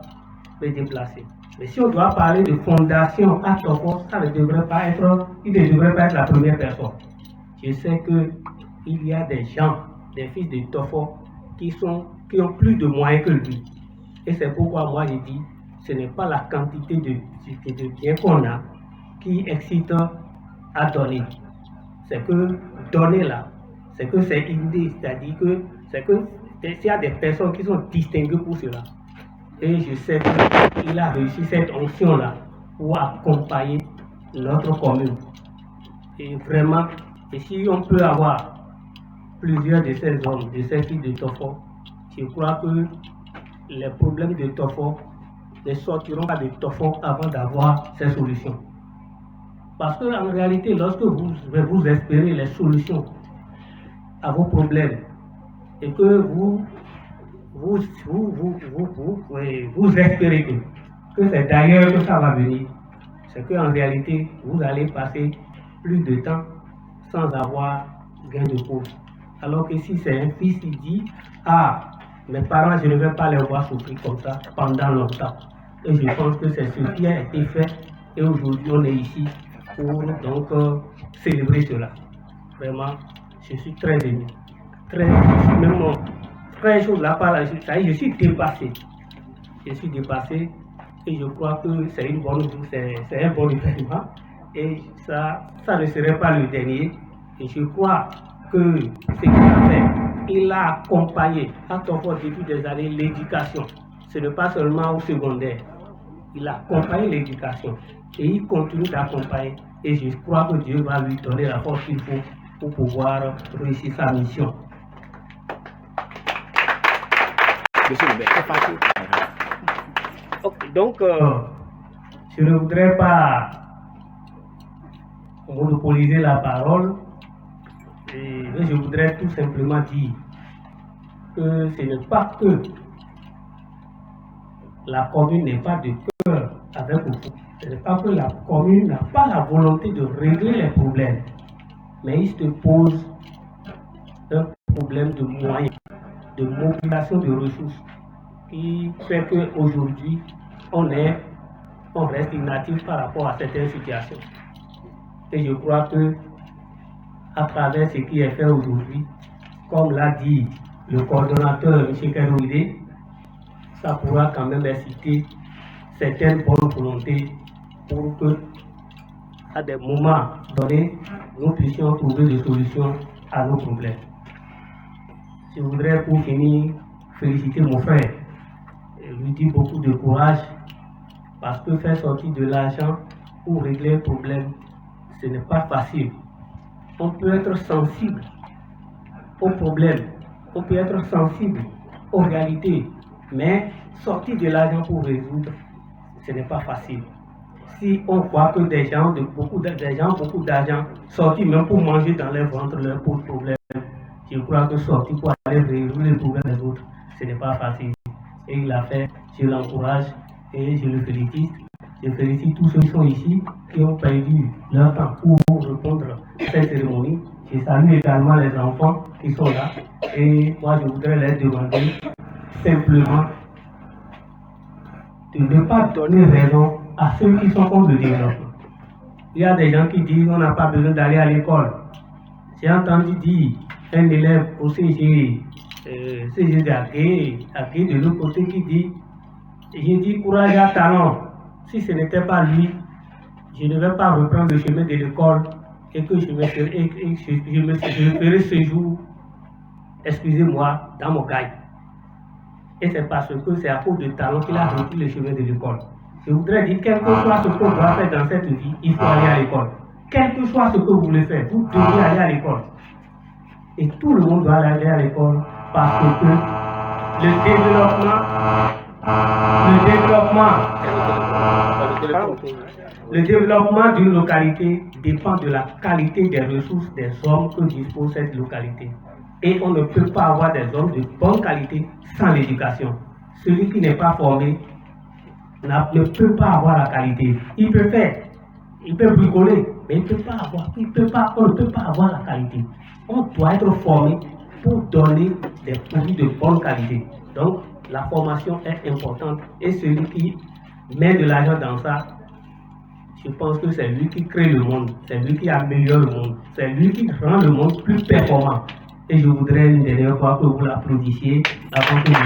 me déplacer. Mais si on doit parler de fondation à Tofo, ça ne devrait pas être, il ne devrait pas être la première personne. Je sais qu'il y a des gens, des fils de Tofo, qui ont plus de moyens que lui. Et c'est pourquoi moi je dis, ce n'est pas la quantité de biens qu'on a qui excite à donner. C'est que donner là, c'est que c'est idée, c'est-à-dire que s'il y a des personnes qui sont distinguées pour cela. Et je sais qu'il a réussi cette onction-là pour accompagner notre commune. Et vraiment, et si on peut avoir plusieurs de ces hommes, de ces filles de Tofo, je crois que les problèmes de Tofo ne sortiront pas de Tofo avant d'avoir ces solutions. Parce qu'en réalité, lorsque vous espérez les solutions à vos problèmes et que vous espérez que c'est d'ailleurs que ça va venir, c'est qu'en réalité, vous allez passer plus de temps sans avoir gain de cause. Alors que si c'est un fils qui dit, mes parents, je ne vais pas les voir souffrir comme ça pendant longtemps. Et je pense que c'est ce qui a été fait et aujourd'hui on est ici pour donc célébrer cela. Vraiment, je suis très ému. Très chaud là par là, je suis dépassé. Je suis dépassé et je crois que c'est un bon événement et ça ne serait pas le dernier. Et je crois que ce qu'il a fait, il a accompagné à Tofo depuis des années l'éducation. Ce n'est pas seulement au secondaire. Il a accompagné l'éducation et il continue d'accompagner. Et je crois que Dieu va lui donner la force qu'il faut pour pouvoir réussir sa mission. Okay, donc, je ne voudrais pas monopoliser la parole, mais je voudrais tout simplement dire que ce n'est pas que la commune n'est pas de cœur avec vous. Ce n'est pas que la commune n'a pas la volonté de régler les problèmes, mais il se pose un problème de moyens, de mobilisation de ressources qui fait qu'aujourd'hui, on reste inactif par rapport à certaines situations. Et je crois que à travers ce qui est fait aujourd'hui, comme l'a dit le coordonnateur M. Kerouide, ça pourra quand même inciter certaines bonnes volontés pour que, à des moments donnés, nous puissions trouver des solutions à nos problèmes. Je voudrais pour finir féliciter mon frère et lui dire beaucoup de courage parce que faire sortir de l'argent pour régler un problème, ce n'est pas facile. On peut être sensible aux problèmes, on peut être sensible aux réalités, mais sortir de l'argent pour résoudre, ce n'est pas facile. Si on voit que des gens, beaucoup d'argent, sortir même pour manger dans leur ventre leur problème, je crois que sortir pour aller résoudre les problèmes des autres, ce n'est pas facile. Et il l'a fait, je l'encourage et je le félicite. Je félicite tous ceux qui sont ici, qui ont perdu leur temps pour répondre à cette cérémonie. Je salue également les enfants qui sont là. Et moi, je voudrais leur demander simplement de ne pas donner raison à ceux qui sont contre le développement. Il y a des gens qui disent qu'on n'a pas besoin d'aller à l'école. J'ai entendu dire un élève au CG de l'autre côté qui dit, j'ai dit courage à talent. Si ce n'était pas lui, je ne vais pas reprendre le chemin de l'école et que je me ferai ce jour, excusez-moi, dans mon gagne. Et c'est parce que c'est à cause de talent qu'il a repris le chemin de l'école. Je voudrais dire, quel que soit ce qu'on doit faire dans cette vie, il faut aller à l'école. Quel que soit ce que vous voulez faire, vous devez aller à l'école. Et tout le monde doit aller à l'école parce que le développement d'une localité dépend de la qualité des ressources des hommes que dispose cette localité. Et on ne peut pas avoir des hommes de bonne qualité sans l'éducation. Celui qui n'est pas formé ne peut pas avoir la qualité. Il peut faire, il peut bricoler, mais on ne peut pas avoir la qualité. On doit être formé pour donner des produits de bonne qualité. Donc, la formation est importante et celui qui met de l'argent dans ça, je pense que c'est lui qui crée le monde, c'est lui qui améliore le monde, c'est lui qui rend le monde plus performant. Et je voudrais une dernière fois que vous l'applaudissiez avant que je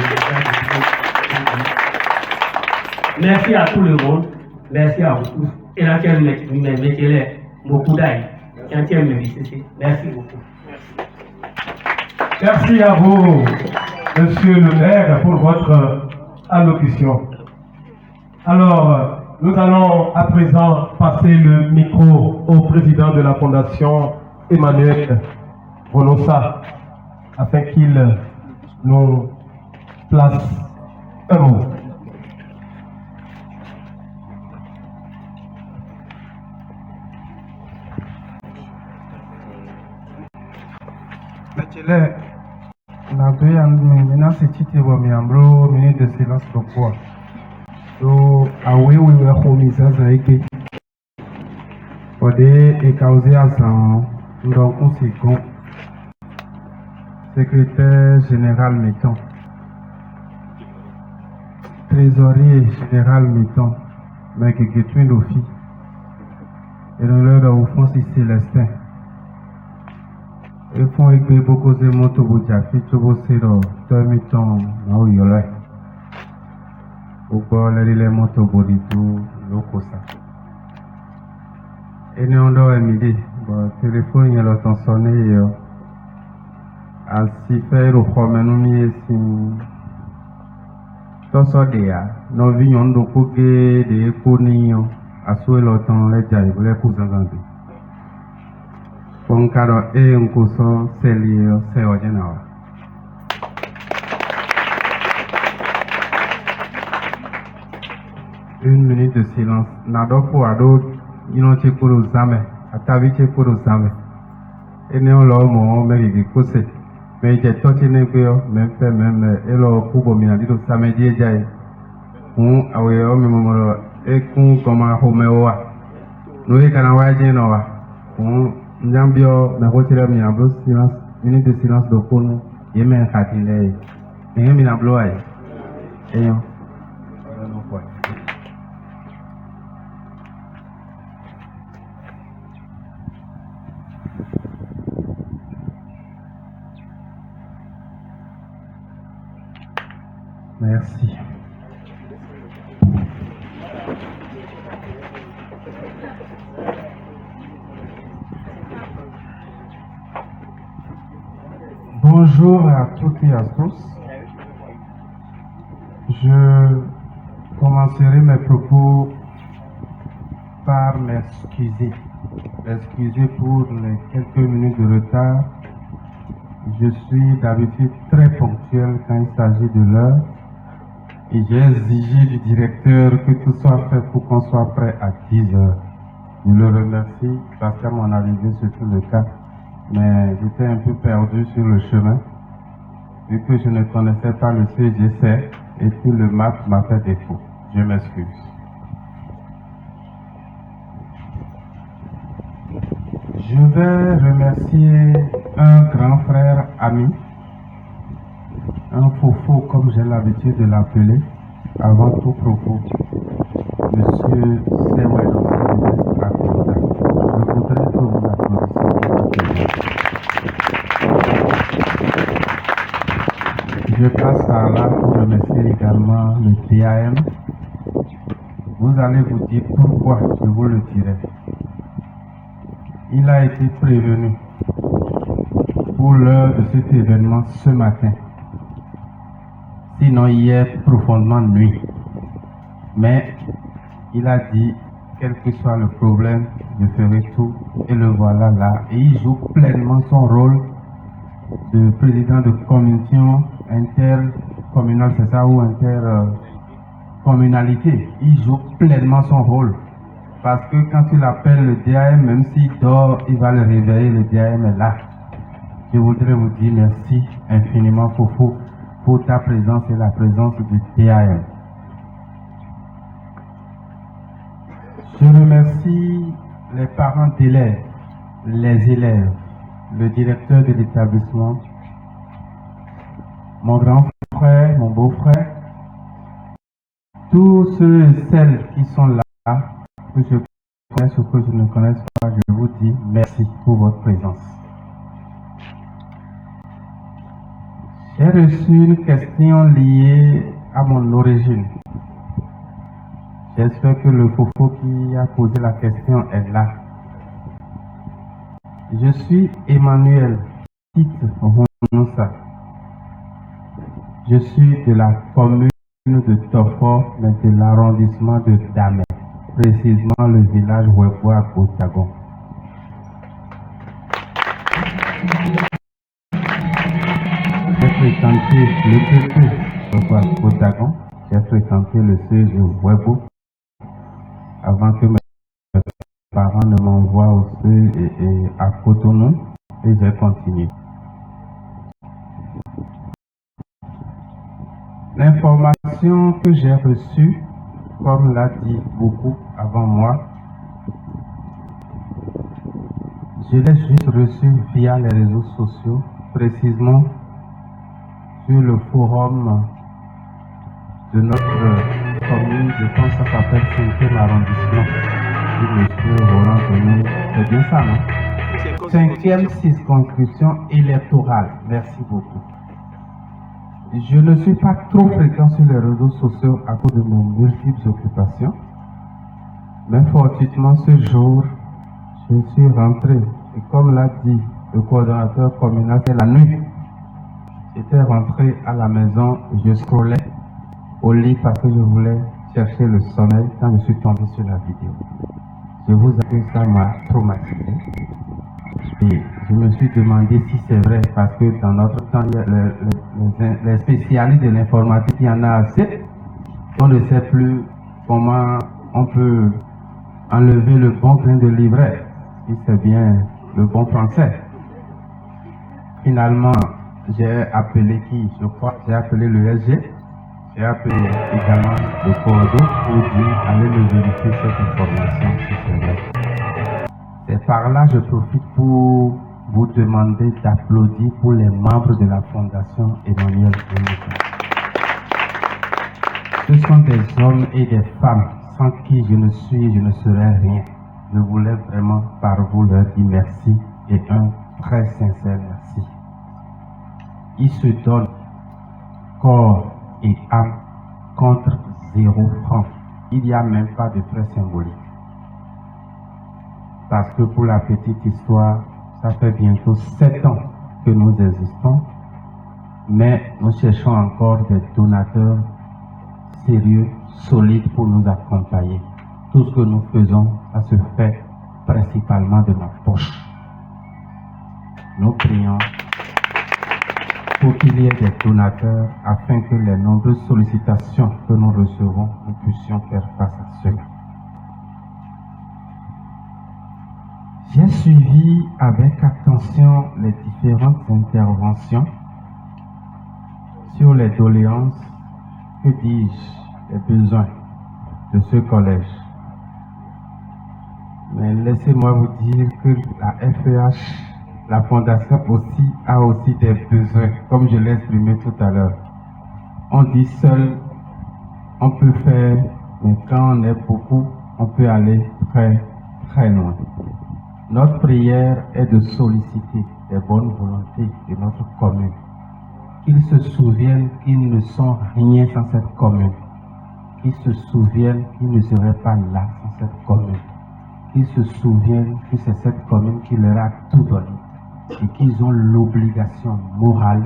merci à tout le monde, merci à vous tous. Et là, mettez-les beaucoup d'ail. Merci beaucoup. Merci à vous, Monsieur le maire, pour votre allocution. Alors, nous allons à présent passer le micro au président de la Fondation, Emmanuel Bonossa, afin qu'il nous place un mot. Monsieur maintenant c'est titre miambro minute de silence pourquoi so awe we homi sasa ike ode e causer asan ndo conséquent secrétaire général Metton trésorier général Metton mais que twin d'office et dans l'heure au fond c'est Célestin. Et font écrire beaucoup de mots au bout de la fille, au zéro, 2000 ans, là où il y a. Au bord, les mots au bout de tout, l'ocosa. Et nous on doit aimer, le téléphone, il y a l'autre sonné, à s'y faire au premier numéro, si. Tout ça, nous venions de couper des économies, à souhaiter l'autre, les jailles, les cousins. Ponkaro et un coussin, c'est lié, c'est ordinaire. Une minute de silence. Nado pour ado, ino chekuru zame, atavi chekuru zame. Et néo lo mo meri kose. Mais j'ai touché n'importe même fait même et lo kubo mi adi do zame die jai. Awe o mi momoro e kun koma homewa. No e kana waje no wa. Njambio na hotela mi abro silence minute de silence de Kono, Yémen Katile, Yémen Abloaï, Ayant. Merci. Bonjour à toutes et à tous. Je commencerai mes propos par m'excuser. M'excuser pour les quelques minutes de retard. Je suis d'habitude très ponctuel quand il s'agit de l'heure. Et j'ai exigé du directeur que tout soit fait pour qu'on soit prêt à 10 heures. Je le remercie parce qu'à mon arrivée, c'est tout le cas. Mais j'étais un peu perdu sur le chemin, vu que je ne connaissais pas le CGC et que le map m'a fait défaut. Je m'excuse. Je vais remercier un grand frère ami, un fofo comme j'ai l'habitude de l'appeler, avant tout propos, Monsieur Sewelo Akonda. Je voudrais que vous applaudissiez. Je passe par là pour remercier également le DAM. Vous allez vous dire pourquoi je vous le dirai. Il a été prévenu pour l'heure de cet événement ce matin. Sinon, hier, profondément nuit. Mais il a dit, quel que soit le problème, je ferai tout. Et le voilà là. Et il joue pleinement son rôle de président de commission intercommunale, c'est ça, ou intercommunalité. Il joue pleinement son rôle. Parce que quand il appelle le DAM, même s'il dort, il va le réveiller, le DAM est là. Je voudrais vous dire merci infiniment, Fofo, pour ta présence et la présence du DAM. Je remercie les parents d'élèves, les élèves, le directeur de l'établissement, mon grand frère, mon beau-frère, tous ceux et celles qui sont là, que je connaisse ou que je ne connaisse pas, je vous dis merci pour votre présence. J'ai reçu une question liée à mon origine. J'espère que le fofo qui a posé la question est là. Je suis Emmanuel Tite Ronoussa. Je suis de la commune de Tofor, mais de l'arrondissement de Damé, précisément le village Webo à Botagon. J'ai fréquenté le PP Webo à Botagon. J'ai fréquenté le CEG Webo avant que mes parents ne m'envoient au CEG et à Cotonou, et j'ai continué. L'information que j'ai reçue, comme l'a dit beaucoup avant moi, je l'ai juste reçue via les réseaux sociaux, précisément sur le forum de notre commune, je pense que ça s'appelle 5e arrondissement, de M. Roland Denis. C'est bien ça, non? 5e circonscription électorale. Merci beaucoup. Je ne suis pas trop fréquent sur les réseaux sociaux à cause de mes multiples occupations. Mais fortuitement, ce jour, je suis rentré. Et comme l'a dit le coordonnateur communal, c'est la nuit. J'étais rentré à la maison, je scrollais au lit parce que je voulais chercher le sommeil quand je suis tombé sur la vidéo. Je vous avoue que ça m'a traumatisé. Et je me suis demandé si c'est vrai, parce que dans notre temps, les spécialistes de l'informatique, il y en a assez. On ne sait plus comment on peut enlever le bon grain de livret, si c'est bien le bon français. Finalement, j'ai appelé qui? Je crois j'ai appelé le SG. J'ai appelé également le cordeau pour dire allez me vérifier cette information si c'est vrai. Et par là, je profite pour vous demander d'applaudir pour les membres de la Fondation Emmanuel Mbouka. Ce sont des hommes et des femmes sans qui je ne suis et je ne serai rien. Je voulais vraiment par vous leur dire merci et un très sincère merci. Ils se donnent corps et âme contre 0 franc. Il n'y a même pas de frais symboliques. Parce que pour la petite histoire, ça fait bientôt 7 ans que nous existons, mais nous cherchons encore des donateurs sérieux, solides pour nous accompagner. Tout ce que nous faisons, ça se fait principalement de ma poche. Nous prions pour qu'il y ait des donateurs afin que les nombreuses sollicitations que nous recevons, nous puissions faire face à cela. J'ai suivi avec attention les différentes interventions sur les doléances, que dis-je, les besoins de ce collège. Mais laissez-moi vous dire que la FEH, la Fondation aussi, a aussi des besoins, comme je l'ai exprimé tout à l'heure. On dit seul, on peut faire, mais quand on est beaucoup, on peut aller très, très loin. Notre prière est de solliciter les bonnes volontés de notre commune. Qu'ils se souviennent qu'ils ne sont rien sans cette commune. Qu'ils se souviennent qu'ils ne seraient pas là sans cette commune. Qu'ils se souviennent que c'est cette commune qui leur a tout donné. Et qu'ils ont l'obligation morale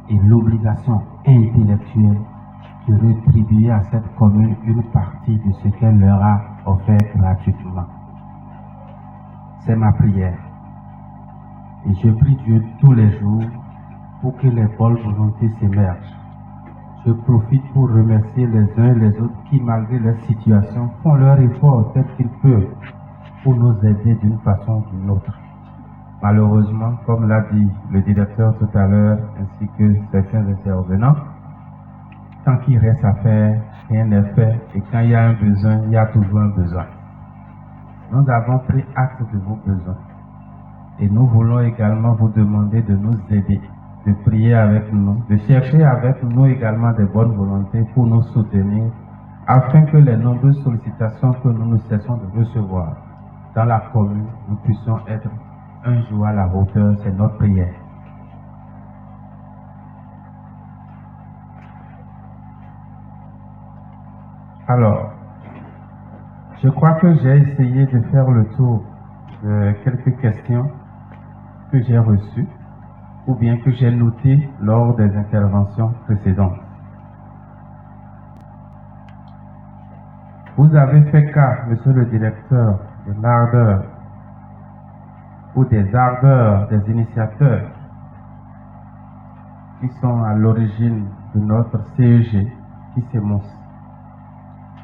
et l'obligation intellectuelle de rétribuer à cette commune une partie de ce qu'elle leur a offert gratuitement. C'est ma prière. Et je prie Dieu tous les jours pour que les bonnes volontés s'émergent. Je profite pour remercier les uns et les autres qui, malgré leur situation, font leur effort tel qu'ils peuvent pour nous aider d'une façon ou d'une autre. Malheureusement, comme l'a dit le directeur tout à l'heure, ainsi que certains intervenants, tant qu'il reste à faire, rien n'est fait. Et quand il y a un besoin, il y a toujours un besoin. Nous avons pris acte de vos besoins. Et nous voulons également vous demander de nous aider, de prier avec nous, de chercher avec nous également des bonnes volontés pour nous soutenir, afin que les nombreuses sollicitations que nous cessons de recevoir dans la commune, nous puissions être un jour à la hauteur. C'est notre prière. Alors, je crois que j'ai essayé de faire le tour de quelques questions que j'ai reçues ou bien que j'ai notées lors des interventions précédentes. Vous avez fait cas, monsieur le directeur, de l'ardeur ou des ardeurs des initiateurs qui sont à l'origine de notre CEG qui s'émousse.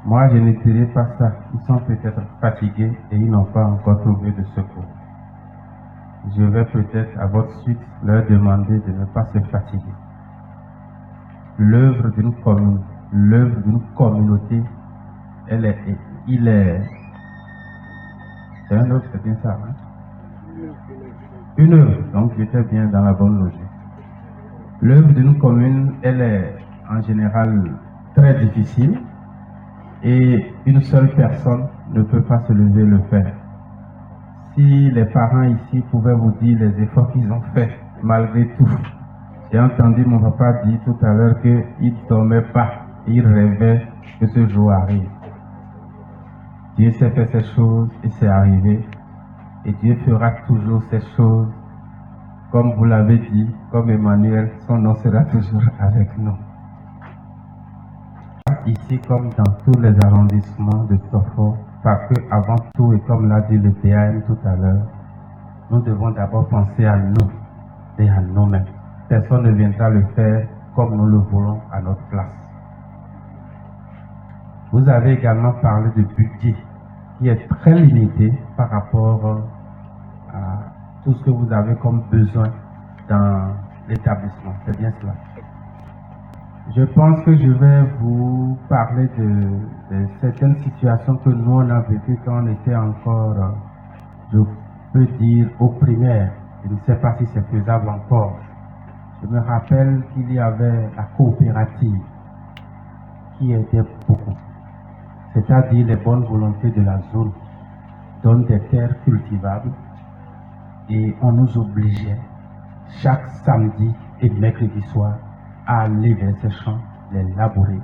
Moi, je ne dirais pas ça. Ils sont peut-être fatigués et ils n'ont pas encore trouvé de secours. Je vais peut-être à votre suite leur demander de ne pas se fatiguer. L'œuvre d'une commune, l'œuvre d'une communauté, c'est un œuvre, c'est bien ça, hein? Une œuvre, donc j'étais bien dans la bonne logique. L'œuvre d'une commune, elle est en général très difficile. Et une seule personne ne peut pas se lever et le faire. Si les parents ici pouvaient vous dire les efforts qu'ils ont faits, malgré tout. J'ai entendu mon papa dire tout à l'heure qu'il ne dormait pas, il rêvait que ce jour arrive. Dieu s'est fait ces choses et c'est arrivé. Et Dieu fera toujours ces choses. Comme vous l'avez dit, comme Emmanuel, son nom sera toujours avec nous. Ici comme dans tous les arrondissements de Tofo, parce que avant tout, et comme l'a dit le DAM tout à l'heure, nous devons d'abord penser à nous et à nous-mêmes. Personne ne viendra le faire comme nous le voulons à notre place. Vous avez également parlé de budget qui est très limité par rapport à tout ce que vous avez comme besoin dans l'établissement. C'est bien cela. Je pense que je vais vous parler de certaines situations que nous on a vécues quand on était encore, je peux dire, au primaire Je ne sais pas si c'est faisable encore. Je me rappelle qu'il y avait la coopérative qui aidait beaucoup. C'est-à-dire les bonnes volontés de la zone donnent des terres cultivables et on nous obligeait chaque samedi et mercredi soir à aller vers ces champs, les labourer.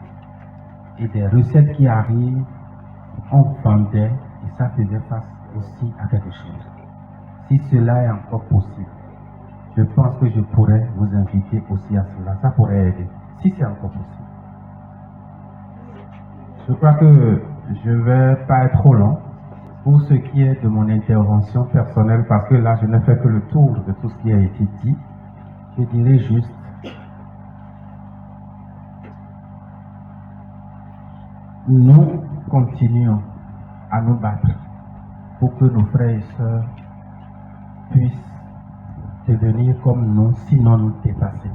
Et des recettes qui arrivent, on vendait et ça faisait face aussi à quelque chose. Si cela est encore possible, je pense que je pourrais vous inviter aussi à cela. Ça pourrait aider, si c'est encore possible. Je crois que je ne vais pas être trop long pour ce qui est de mon intervention personnelle, parce que là, je n'ai fait que le tour de tout ce qui a été dit. Je dirais juste, nous continuons à nous battre pour que nos frères et sœurs puissent devenir comme nous, sinon nous dépasser.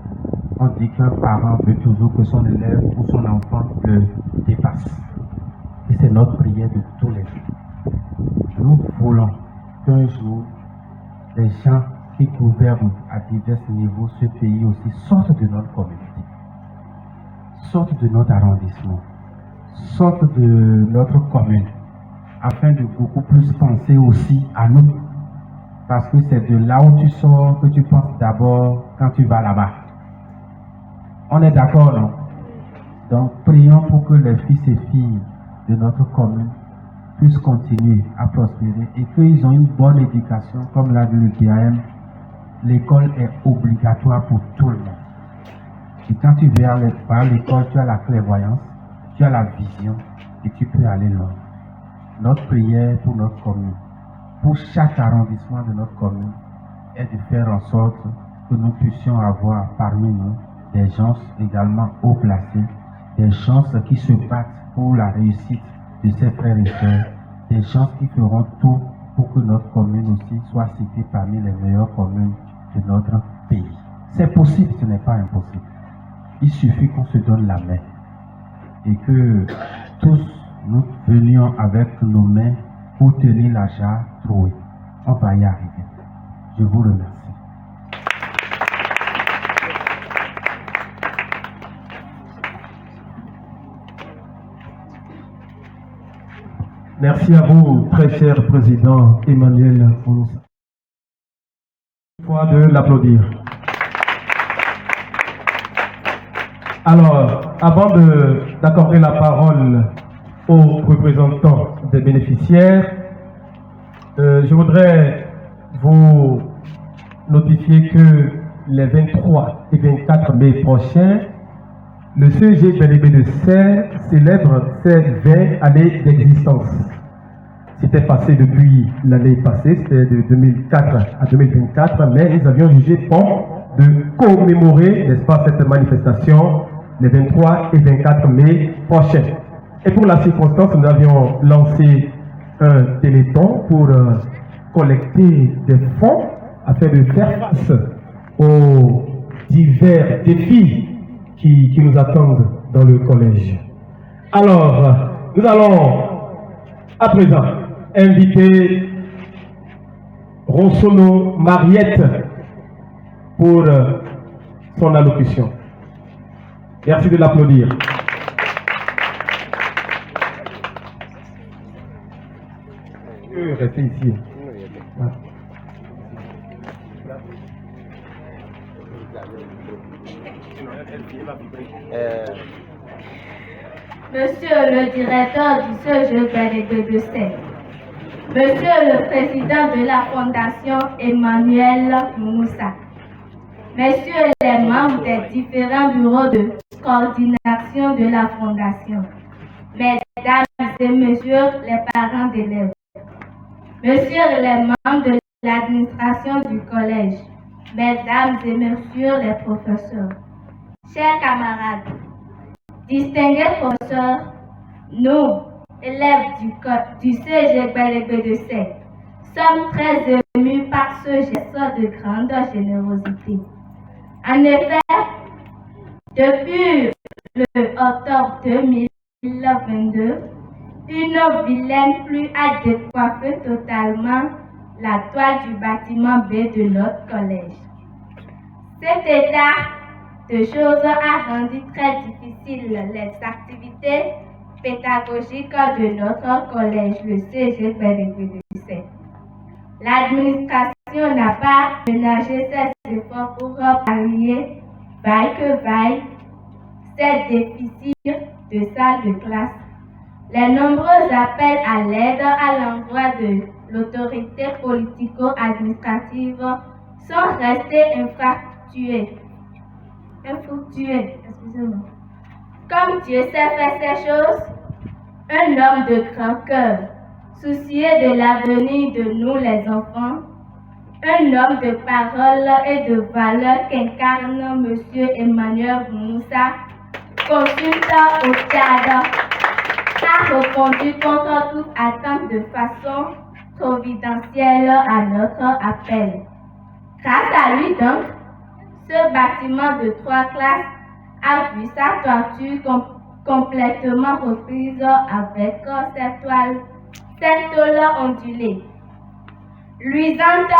On dit qu'un parent veut toujours que son élève ou son enfant le dépasse. Et c'est notre prière de tous les jours. Nous voulons qu'un jour, les gens qui gouvernent à divers niveaux ce pays aussi sortent de notre communauté, sortent de notre arrondissement, sortent de notre commune, afin de beaucoup plus penser aussi à nous. Parce que c'est de là où tu sors que tu penses d'abord quand tu vas là-bas. On est d'accord, non? Donc, prions pour que les fils et filles de notre commune puissent continuer à prospérer et qu'ils ont une bonne éducation, comme l'a dit le DAM. L'école est obligatoire pour tout le monde. Et quand tu viens à l'école, tu as la clairvoyance, tu as la vision et tu peux aller loin. Notre prière pour notre commune, pour chaque arrondissement de notre commune, est de faire en sorte que nous puissions avoir parmi nous des gens également haut placés, des gens qui se battent pour la réussite de ses frères et sœurs, des gens qui feront tout pour que notre commune aussi soit citée parmi les meilleures communes de notre pays. C'est possible, ce n'est pas impossible. Il suffit qu'on se donne la main et que tous nous venions avec nos mains pour tenir la jarre trouée. On va y arriver. Je vous remercie. Merci à vous, très cher président Emmanuel Moussa. Fois de l'applaudir. Alors, avant d'accorder la parole aux représentants des bénéficiaires, je voudrais vous notifier que les 23 et 24 mai prochains, le CEG BNB de Serres célèbre ses 20 années d'existence. C'était passé depuis l'année passée, c'était de 2004 à 2024, mais nous avions jugé bon de commémorer, n'est-ce pas, cette manifestation les 23 et 24 mai prochains. Et pour la circonstance, nous avions lancé un téléthon pour collecter des fonds afin de faire face aux divers défis qui nous attendent dans le collège. Alors, nous allons à présent inviter Ronsono Mariette pour son allocution. Merci de l'applaudir. Restez ici. Monsieur le directeur du CEG BNB de Serres, Monsieur le président de la Fondation Emmanuel Moussa, Messieurs les membres des différents bureaux de coordination de la Fondation, Mesdames et Messieurs les parents d'élèves, Messieurs les membres de l'administration du collège, Mesdames et Messieurs les professeurs, chers camarades, distingués professeurs, nous, élèves du CEG BNB de Serres, sommes très émus par ce geste de grande générosité. En effet, depuis le octobre 2022, une vilaine pluie a décoiffé totalement la toile du bâtiment B de notre collège. Cet état de choses a rendu très difficile les activités pédagogiques de notre collège, le CG Bénédicte de Lucé. L'administration n'a pas ménagé ses efforts pour pallier, vaille que vaille, ces déficits de salles de classe. Les nombreux appels à l'aide à l'endroit de l'autorité politico-administrative sont restés infructueux. Excusez-moi. Comme Dieu sait faire ces choses, un homme de grand cœur, soucieux de l'avenir de nous les enfants, un homme de parole et de valeur qu'incarne M. Emmanuel Moussa, consultant au Tchad, a répondu contre toute attente de façon providentielle à notre appel. Grâce à lui donc, ce bâtiment de 3 classes a vu sa toiture complètement reprise avec cette tôle ondulée, luisante,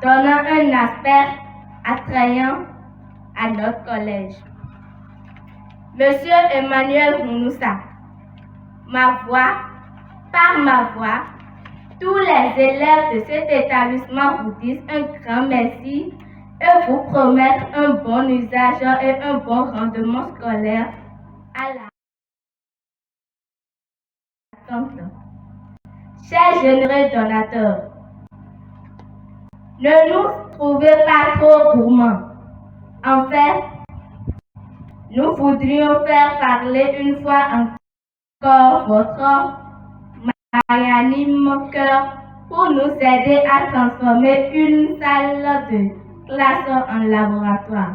donnant un aspect attrayant à notre collège. Monsieur Emmanuel Moussa, par ma voix, tous les élèves de cet établissement vous disent un grand merci et vous promettent un bon usage et un bon rendement scolaire à la attente. Chers généreux donateurs, ne nous trouvez pas trop gourmands. En fait, nous voudrions faire parler une fois encore votre magnanime cœur pour nous aider à transformer une salle de classe en laboratoire.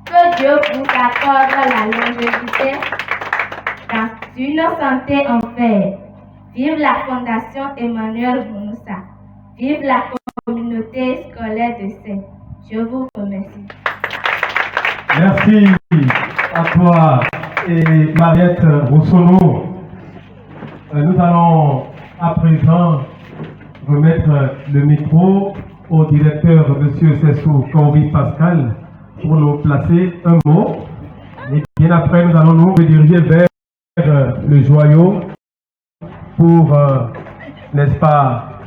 Que Dieu vous accorde la longévité dans une santé en fer. Vive la Fondation Emmanuel Moussa. Vive la communauté scolaire de Sète. Je vous remercie. Merci à toi et Mariette Rousseau. Nous allons à présent remettre le micro au directeur, M. Sessou Kaouri Pascal, pour nous placer un mot. Et bien après, nous allons nous rediriger vers le joyau pour, n'est-ce pas,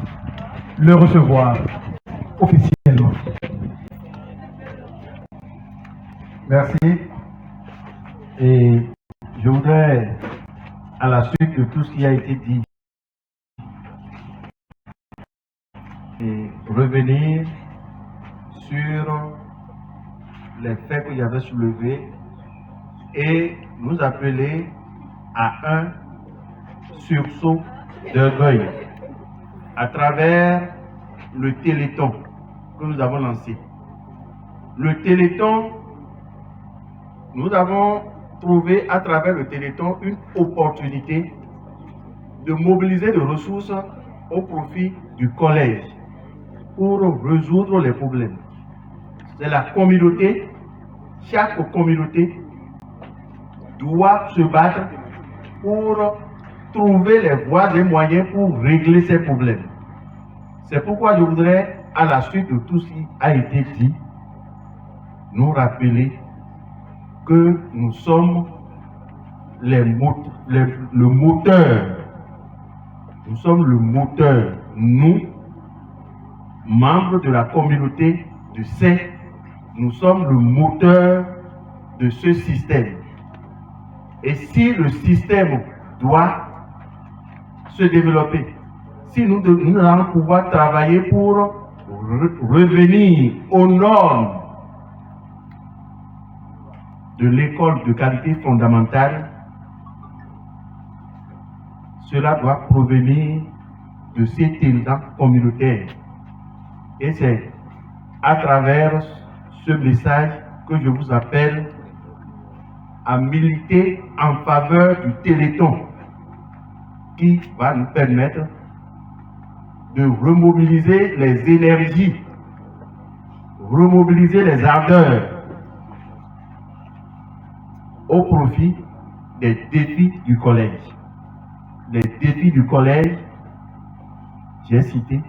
le recevoir officiellement. Merci. Et je voudrais, à la suite de tout ce qui a été dit, et revenir sur les faits que j'avais soulevés et nous appeler à un sursaut d'orgueil à travers le Téléthon que nous avons lancé. Le Téléthon, nous avons trouvé à travers le Téléthon une opportunité de mobiliser des ressources au profit du collège pour résoudre les problèmes. C'est la communauté, chaque communauté doit se battre pour trouver les voies et moyens pour régler ces problèmes. C'est pourquoi je voudrais, à la suite de tout ce qui a été dit, nous rappeler que nous sommes le moteur. Nous sommes le moteur, nous, membres de la communauté de Sète, nous sommes le moteur de ce système. Et si le système doit se développer, si nous allons pouvoir travailler pour revenir aux normes de l'école de qualité fondamentale, cela doit provenir de ces élans communautaires. Et c'est à travers ce message que je vous appelle à militer en faveur du Téléthon qui va nous permettre de remobiliser les énergies, remobiliser les ardeurs au profit des défis du collège. Les défis du collège, j'ai cité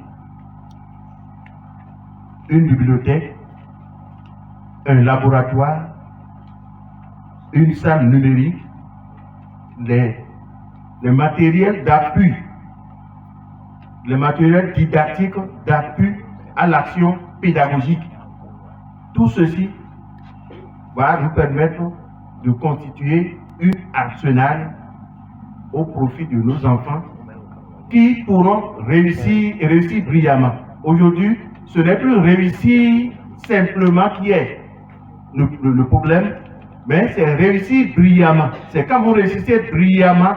une bibliothèque, un laboratoire, une salle numérique, les matériels d'appui, les matériels didactiques d'appui à l'action pédagogique. Tout ceci va nous permettre de constituer un arsenal au profit de nos enfants qui pourront réussir et réussir brillamment. Aujourd'hui, ce n'est plus réussir simplement qui est le problème, mais c'est réussir brillamment. C'est quand vous réussissez brillamment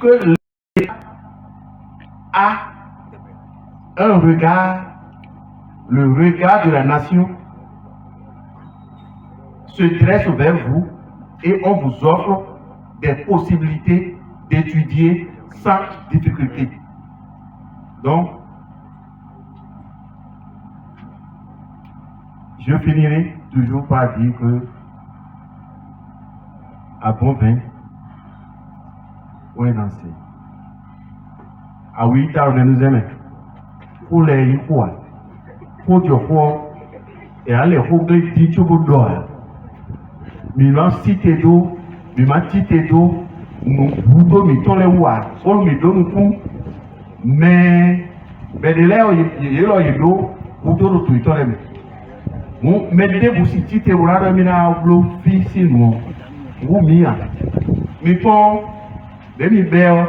que l'État a un regard, le regard de la nation se dresse vers vous et on vous offre des possibilités d'étudier sans difficulté. Donc, je finirai toujours par dire que à bon vin, on est lancé. Ah oui, t'as nous aimer. Pour les quoi? Pour dire quoi? Et aller régler dit tout le monde. Mais non, si t'es d'eau, mais ma petite d'eau, nous boutons, mais tous les rois, on me donne tout. Mais de là, il y a l'eau, boutons le tout, il t'en aime. Mais dès que vous citez, vous avez mis un fils, sinon, vous m'y a. Mais pour les belles,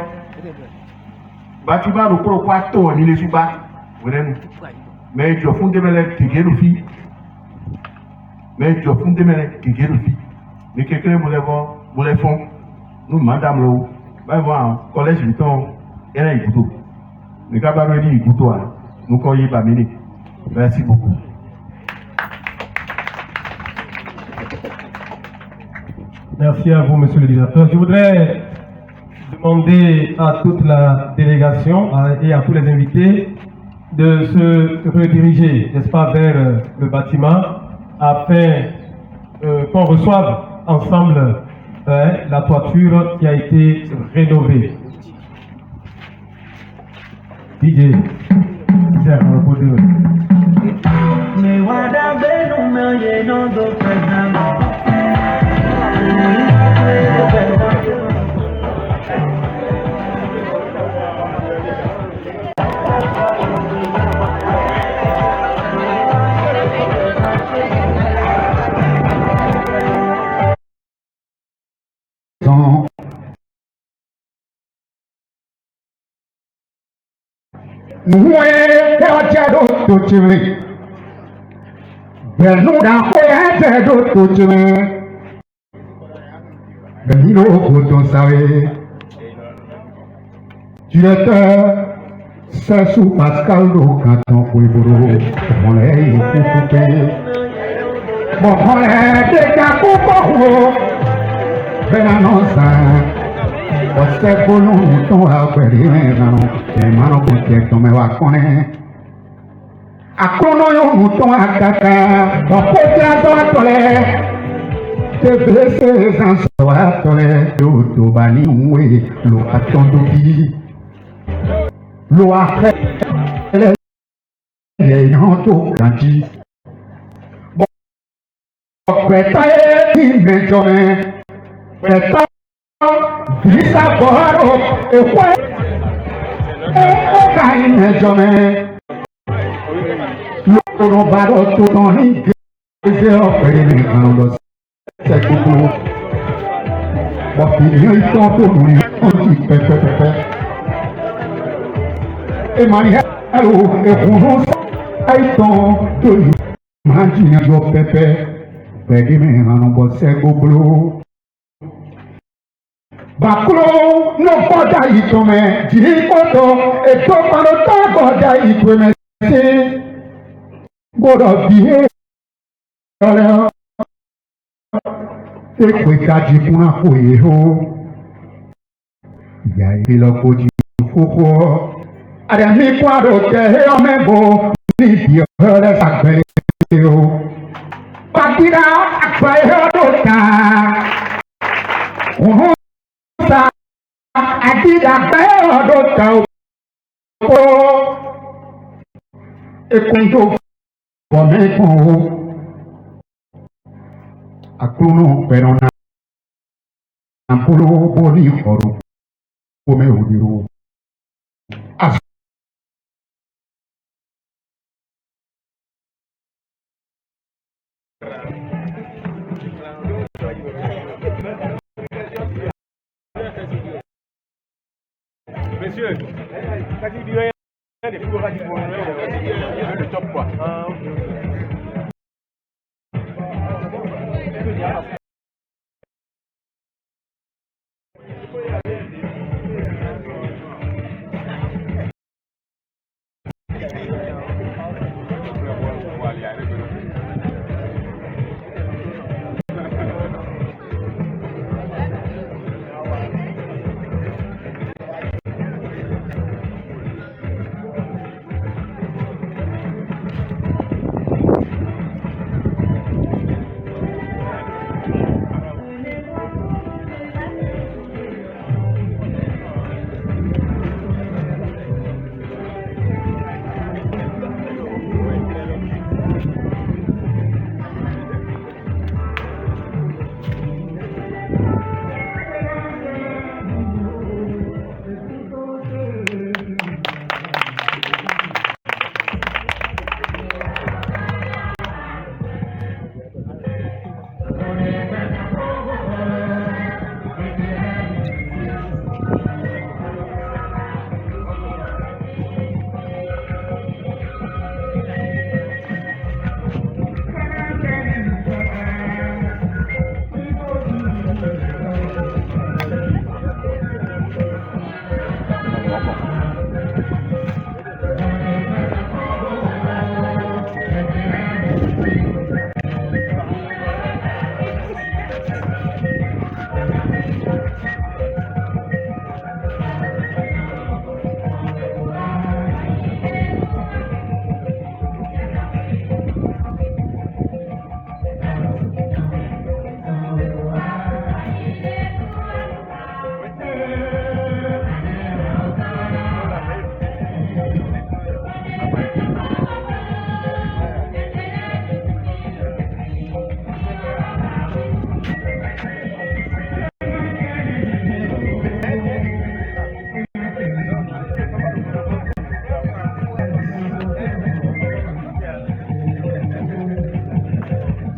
bâtiment, le pro-quato, il est sous-bas. Mais je fonde mes tigres filles. Mais je fonde mes tigres filles. Mais quelqu'un vous les font. Nous, madame, l'eau. Ben, moi, collège, il y a un couteau. Mais quand on dit couteau, nous, quand il n'y a pas mené. Merci beaucoup. Merci à vous, monsieur le directeur. Je voudrais demander à toute la délégation et à tous les invités de se rediriger, n'est-ce pas, vers le bâtiment afin qu'on reçoive ensemble la toiture qui a été rénovée. DJ, c'est un repos de... Directeur, c'est sous Pascal Locaton Kouéboro, on est coupé. Bon, on est des cas pour ben annonce, on sait que nous sommes à faire des manos pour que tu me vas connaître. À Konoyo, nous sommes à Kaka, on peut faire dans tolé. Te blessés en soi, tolé, l'auto bani, oui, l'eau à ton dobi. L'eau a fait les gens tout grandis. Bon, pétaille qui me donne, pétaille, vise à voir, et quoi, et quand me donne, l'eau va tout dans les c'est offert les grands, c'est tout. Bon, ils sont tout le monde, on dit pépé. Et Maria, et Rougeon, Aïton, de Mantina, Jo Pepe, Pédimé, Manon Bossé, Goblo. Baclo, no Boda Itome, Dikoto, et Topano, Boda Itome, Boda Bie, et Kweka Dikuna Koyeho, Yaï, le Kodi Foko. Adami kwado ke omebo ni bio le sakwe yo patira akwa yo ta uhu sa adida be yo ta o e kunjo bon mẹ́kàn o àkúrò pẹ̀rọ náà àpolówó ní ọ̀rọ̀ omi òdìrò. Monsieur, quand il dit rien, les plus gros le top quoi.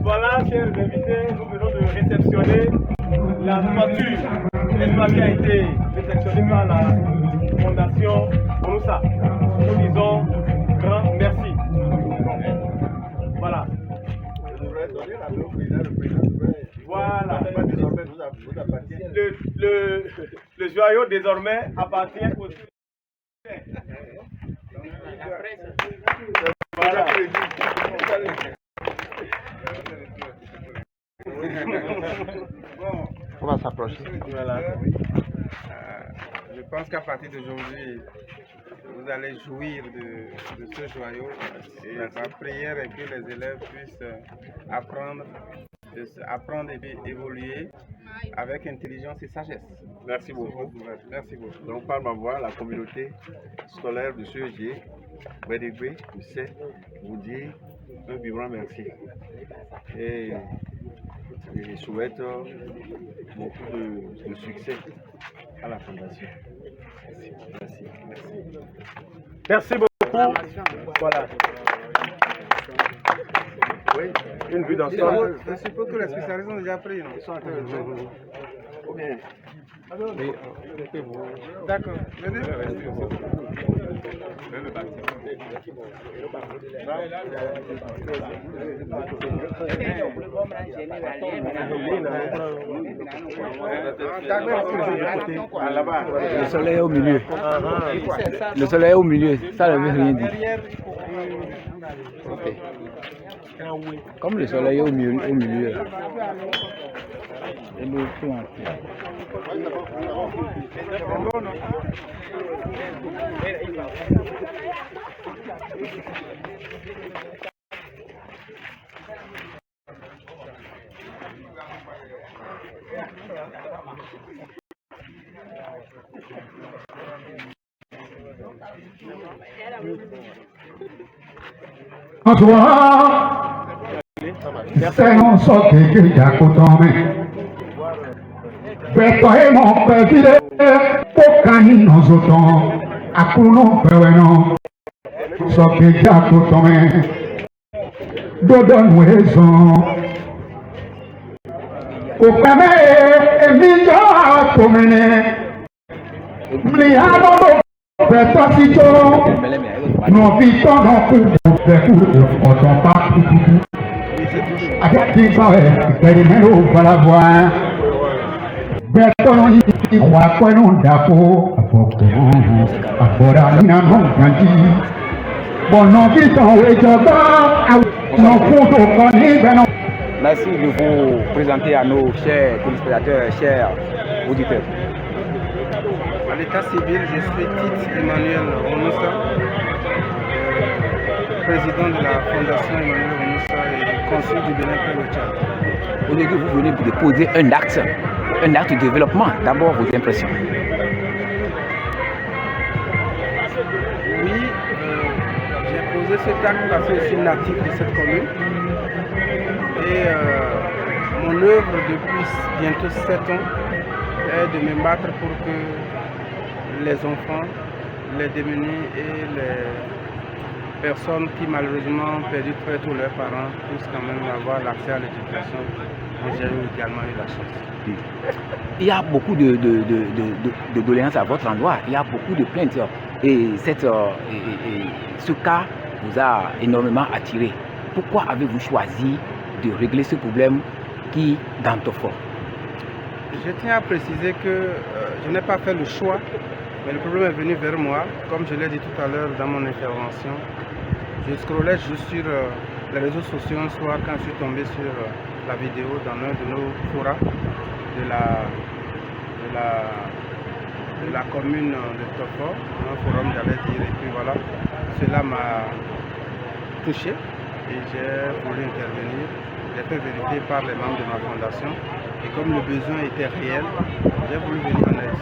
Voilà, chers invités, nous venons de réceptionner la voiture, qui a été réceptionnée par la Fondation Onoussa. Nous disons grand merci. Voilà. Voilà. Le joyau désormais appartient au voilà. On va s'approcher. Voilà. Je pense qu'à partir d'aujourd'hui, vous allez jouir de ce joyau. Et ma prière est que les élèves puissent apprendre et évoluer avec intelligence et sagesse. Merci beaucoup. Merci beaucoup. Donc, par ma voix, la communauté scolaire de CEG, Bédégbé, je sais vous dire un vibrant merci. Et je souhaite beaucoup de succès à la Fondation. Merci. Merci beaucoup. Voilà. Oui, une vue d'ensemble. Je suppose que les spécialistes ont déjà pris, non? Ils sont en train de jouer. Combien? D'accord. Venez. Le soleil est au milieu. Le soleil est au milieu. Ça ne veut rien dire. Okay. Comme le soleil est au milieu. Et le tout entier. Bonsoir. C'est non sorte que j'accoutume. Beto et mon père, aucun nous autant, à counon péwénon, sorte que j'accoutume. Dodon raison. Au premier, et mignon à commener. Mliano, beto si tu non vito non coupe, on pas tout. Avec qui paraît, périmètre voilà voir. Beton y croit quoi non d'apo, apora na non ganti. Bon non vito et joga, non photo connaît ben. Merci de vous présenter à nos chers téléspectateurs, chers auditeurs. À l'état civil, je suis Tite Emmanuel Onoussa, président de la Fondation Emmanuel Onoussa et consul du Bénin pour le Tchad. Aujourd'hui, vous venez de poser un acte de développement. D'abord, vos impressions. Oui, j'ai posé cet acte parce que je suis natif de cette commune. Et mon œuvre depuis bientôt 7 ans est de me battre pour que les enfants, les démunis et les personnes qui malheureusement ont perdu très tôt leurs parents puissent quand même avoir l'accès à l'éducation. J'ai également eu la chance. Il y a beaucoup de doléances à votre endroit, il y a beaucoup de plaintes et ce cas vous a énormément attiré. Pourquoi avez-vous choisi de régler ce problème qui dans Tofo? Je tiens à préciser que je n'ai pas fait le choix, mais le problème est venu vers moi. Comme je l'ai dit tout à l'heure dans mon intervention, je scrollais juste sur les réseaux sociaux un soir quand je suis tombé sur la vidéo dans un de nos forats de la commune de Tofo, un forum j'allais dire, et puis voilà, cela m'a touché et j'ai voulu intervenir. J'ai fait vérifier par les membres de ma fondation et comme le besoin était réel, j'ai voulu venir en aide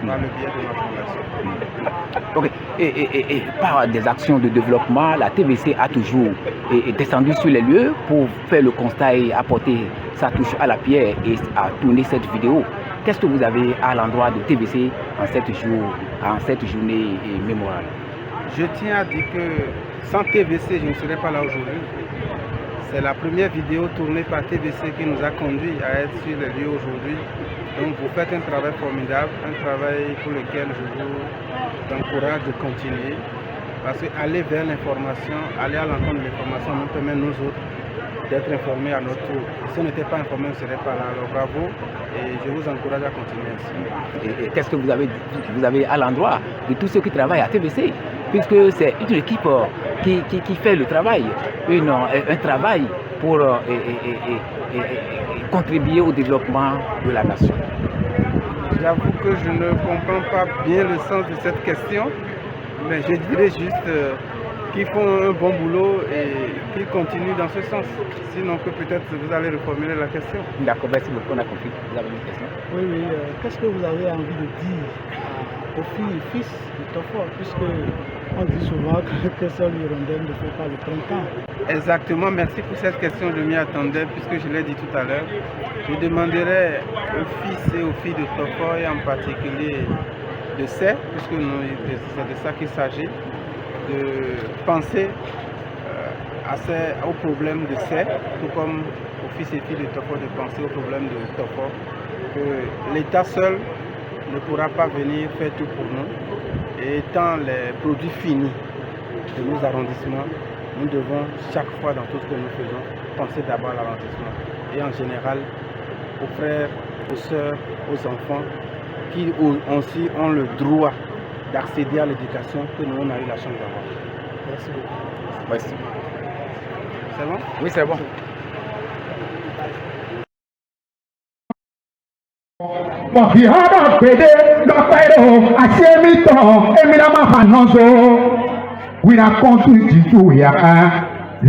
par le biais de ma fondation. Ok. Et par des actions de développement, la TVC a toujours descendu sur les lieux pour faire le constat et apporter sa touche à la pierre et à tourner cette vidéo. Qu'est-ce que vous avez à l'endroit de TVC en cette journée mémorable? Je tiens à dire que sans TVC, je ne serais pas là aujourd'hui. C'est la première vidéo tournée par TVC qui nous a conduit à être sur les lieux aujourd'hui. Donc vous faites un travail formidable, un travail pour lequel je vous encourage de continuer. Parce qu'aller vers l'information, aller à l'encontre de l'information nous permet nous autres d'être informés à notre tour. Si on n'était pas informé, on ne serait pas là. Alors bravo et je vous encourage à continuer ainsi. Et qu'est-ce que vous avez à l'endroit de tous ceux qui travaillent à TVC? Puisque c'est une équipe qui fait le travail, un travail pour contribuer au développement de la nation. J'avoue que je ne comprends pas bien le sens de cette question, mais je dirais juste qu'ils font un bon boulot et qu'ils continuent dans ce sens. Sinon que peut-être vous allez reformuler la question. D'accord, merci beaucoup, on a compris. Vous avez une question? Oui, qu'est-ce que vous avez envie de dire aux filles et fils de Tofo, puisque on dit souvent que seul l'hirondelle ne fait pas le printemps. Exactement, merci pour cette question, je m'y attendais, puisque je l'ai dit tout à l'heure. Je demanderais aux fils et aux filles de Tofo, et en particulier de CER, puisque c'est de ça qu'il s'agit, de penser au problème de CER, tout comme aux fils et filles de Tofo, de penser au problème de Tofo, que l'État seul ne pourra pas venir faire tout pour nous. Et étant les produits finis de nos arrondissements, nous devons chaque fois dans tout ce que nous faisons penser d'abord à l'arrondissement et en général aux frères, aux sœurs, aux enfants qui aussi ont le droit d'accéder à l'éducation que nous on a eu la chance d'avoir. Merci beaucoup. Merci. C'est bon? Oui, c'est bon. Mọ̀fìhádà pédé lọ́pẹ́rò àṣẹ́mítàn Emilama Hanozo wíra kọ́ńtù ìtìjú ìyàká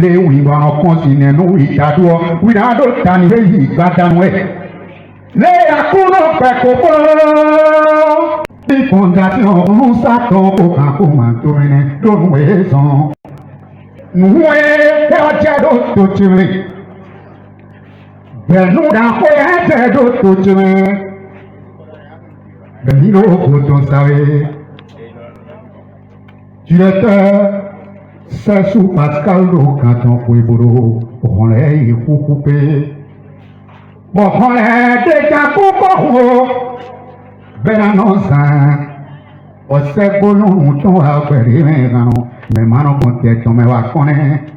léwu ìwọ̀n kan sí nínú ìdádúró wíra ló tani léyìí ìgbádànù ẹ̀. Lé àkúrò pẹ̀kọ́ fọ́. Bí fondation ọ̀run sátọ̀ ọkàn kó máa tó rìn lónìí wẹ̀ sàn. Nùwẹ̀ ẹ̀ ọjà ló tó ti rìn. Bẹ̀nu dàpọ̀ ẹ̀jẹ̀ tó tó jẹ́. Bẹ̀ni ló kò tó sáré. Directeur Sassou Pascal Locaton Pueblo, on est coupé. Bon, on est déjà coupé. Ben annonce, on sait que nous sommes à faire mais maintenant qu'on t'est tombé à connaître.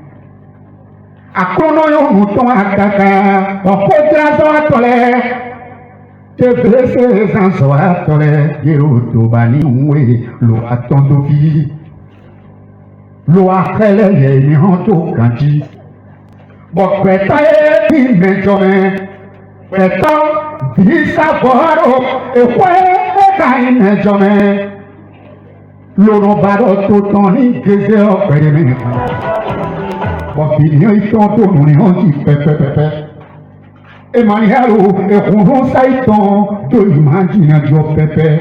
À connaître, nous sommes à caca, on peut tracer à toler. Te blesser sans soit toler, et au tobani, oui, l'eau à ton vie. L'eau a fait les liens tout canti. Bon, péta et puis maintenant, péta, dit savoir, et quoi, et quand maintenant, l'eau n'a pas tout temps, ni que c'est au périmètre. Bon, puis ils sont tous, nous dit pépé. Et manialo, et qu'on ça y tombe, de l'imaginer du pépé.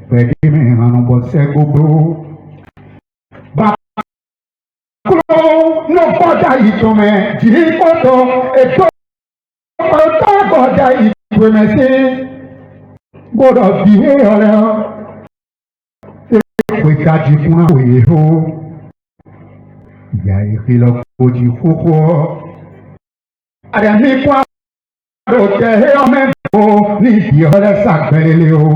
Périmètre, on bosse gogo. No kọjá ìtòmẹ̀ jí kótó ètò ọ̀tọ̀ kọjá ìtòmẹ̀ sí gbọ́dọ̀ bí ọ̀rẹ́ ọ́ èpè kájí fún àwọn èèyàn ó ìyá ìfilọ̀ kojì fúnfún ọ́ àdàmí fún àwọn òtẹ̀ ọmọ ẹ̀fọ́ ní ìdí ọ̀rẹ́ sàgbẹ́lẹ́lẹ́ o.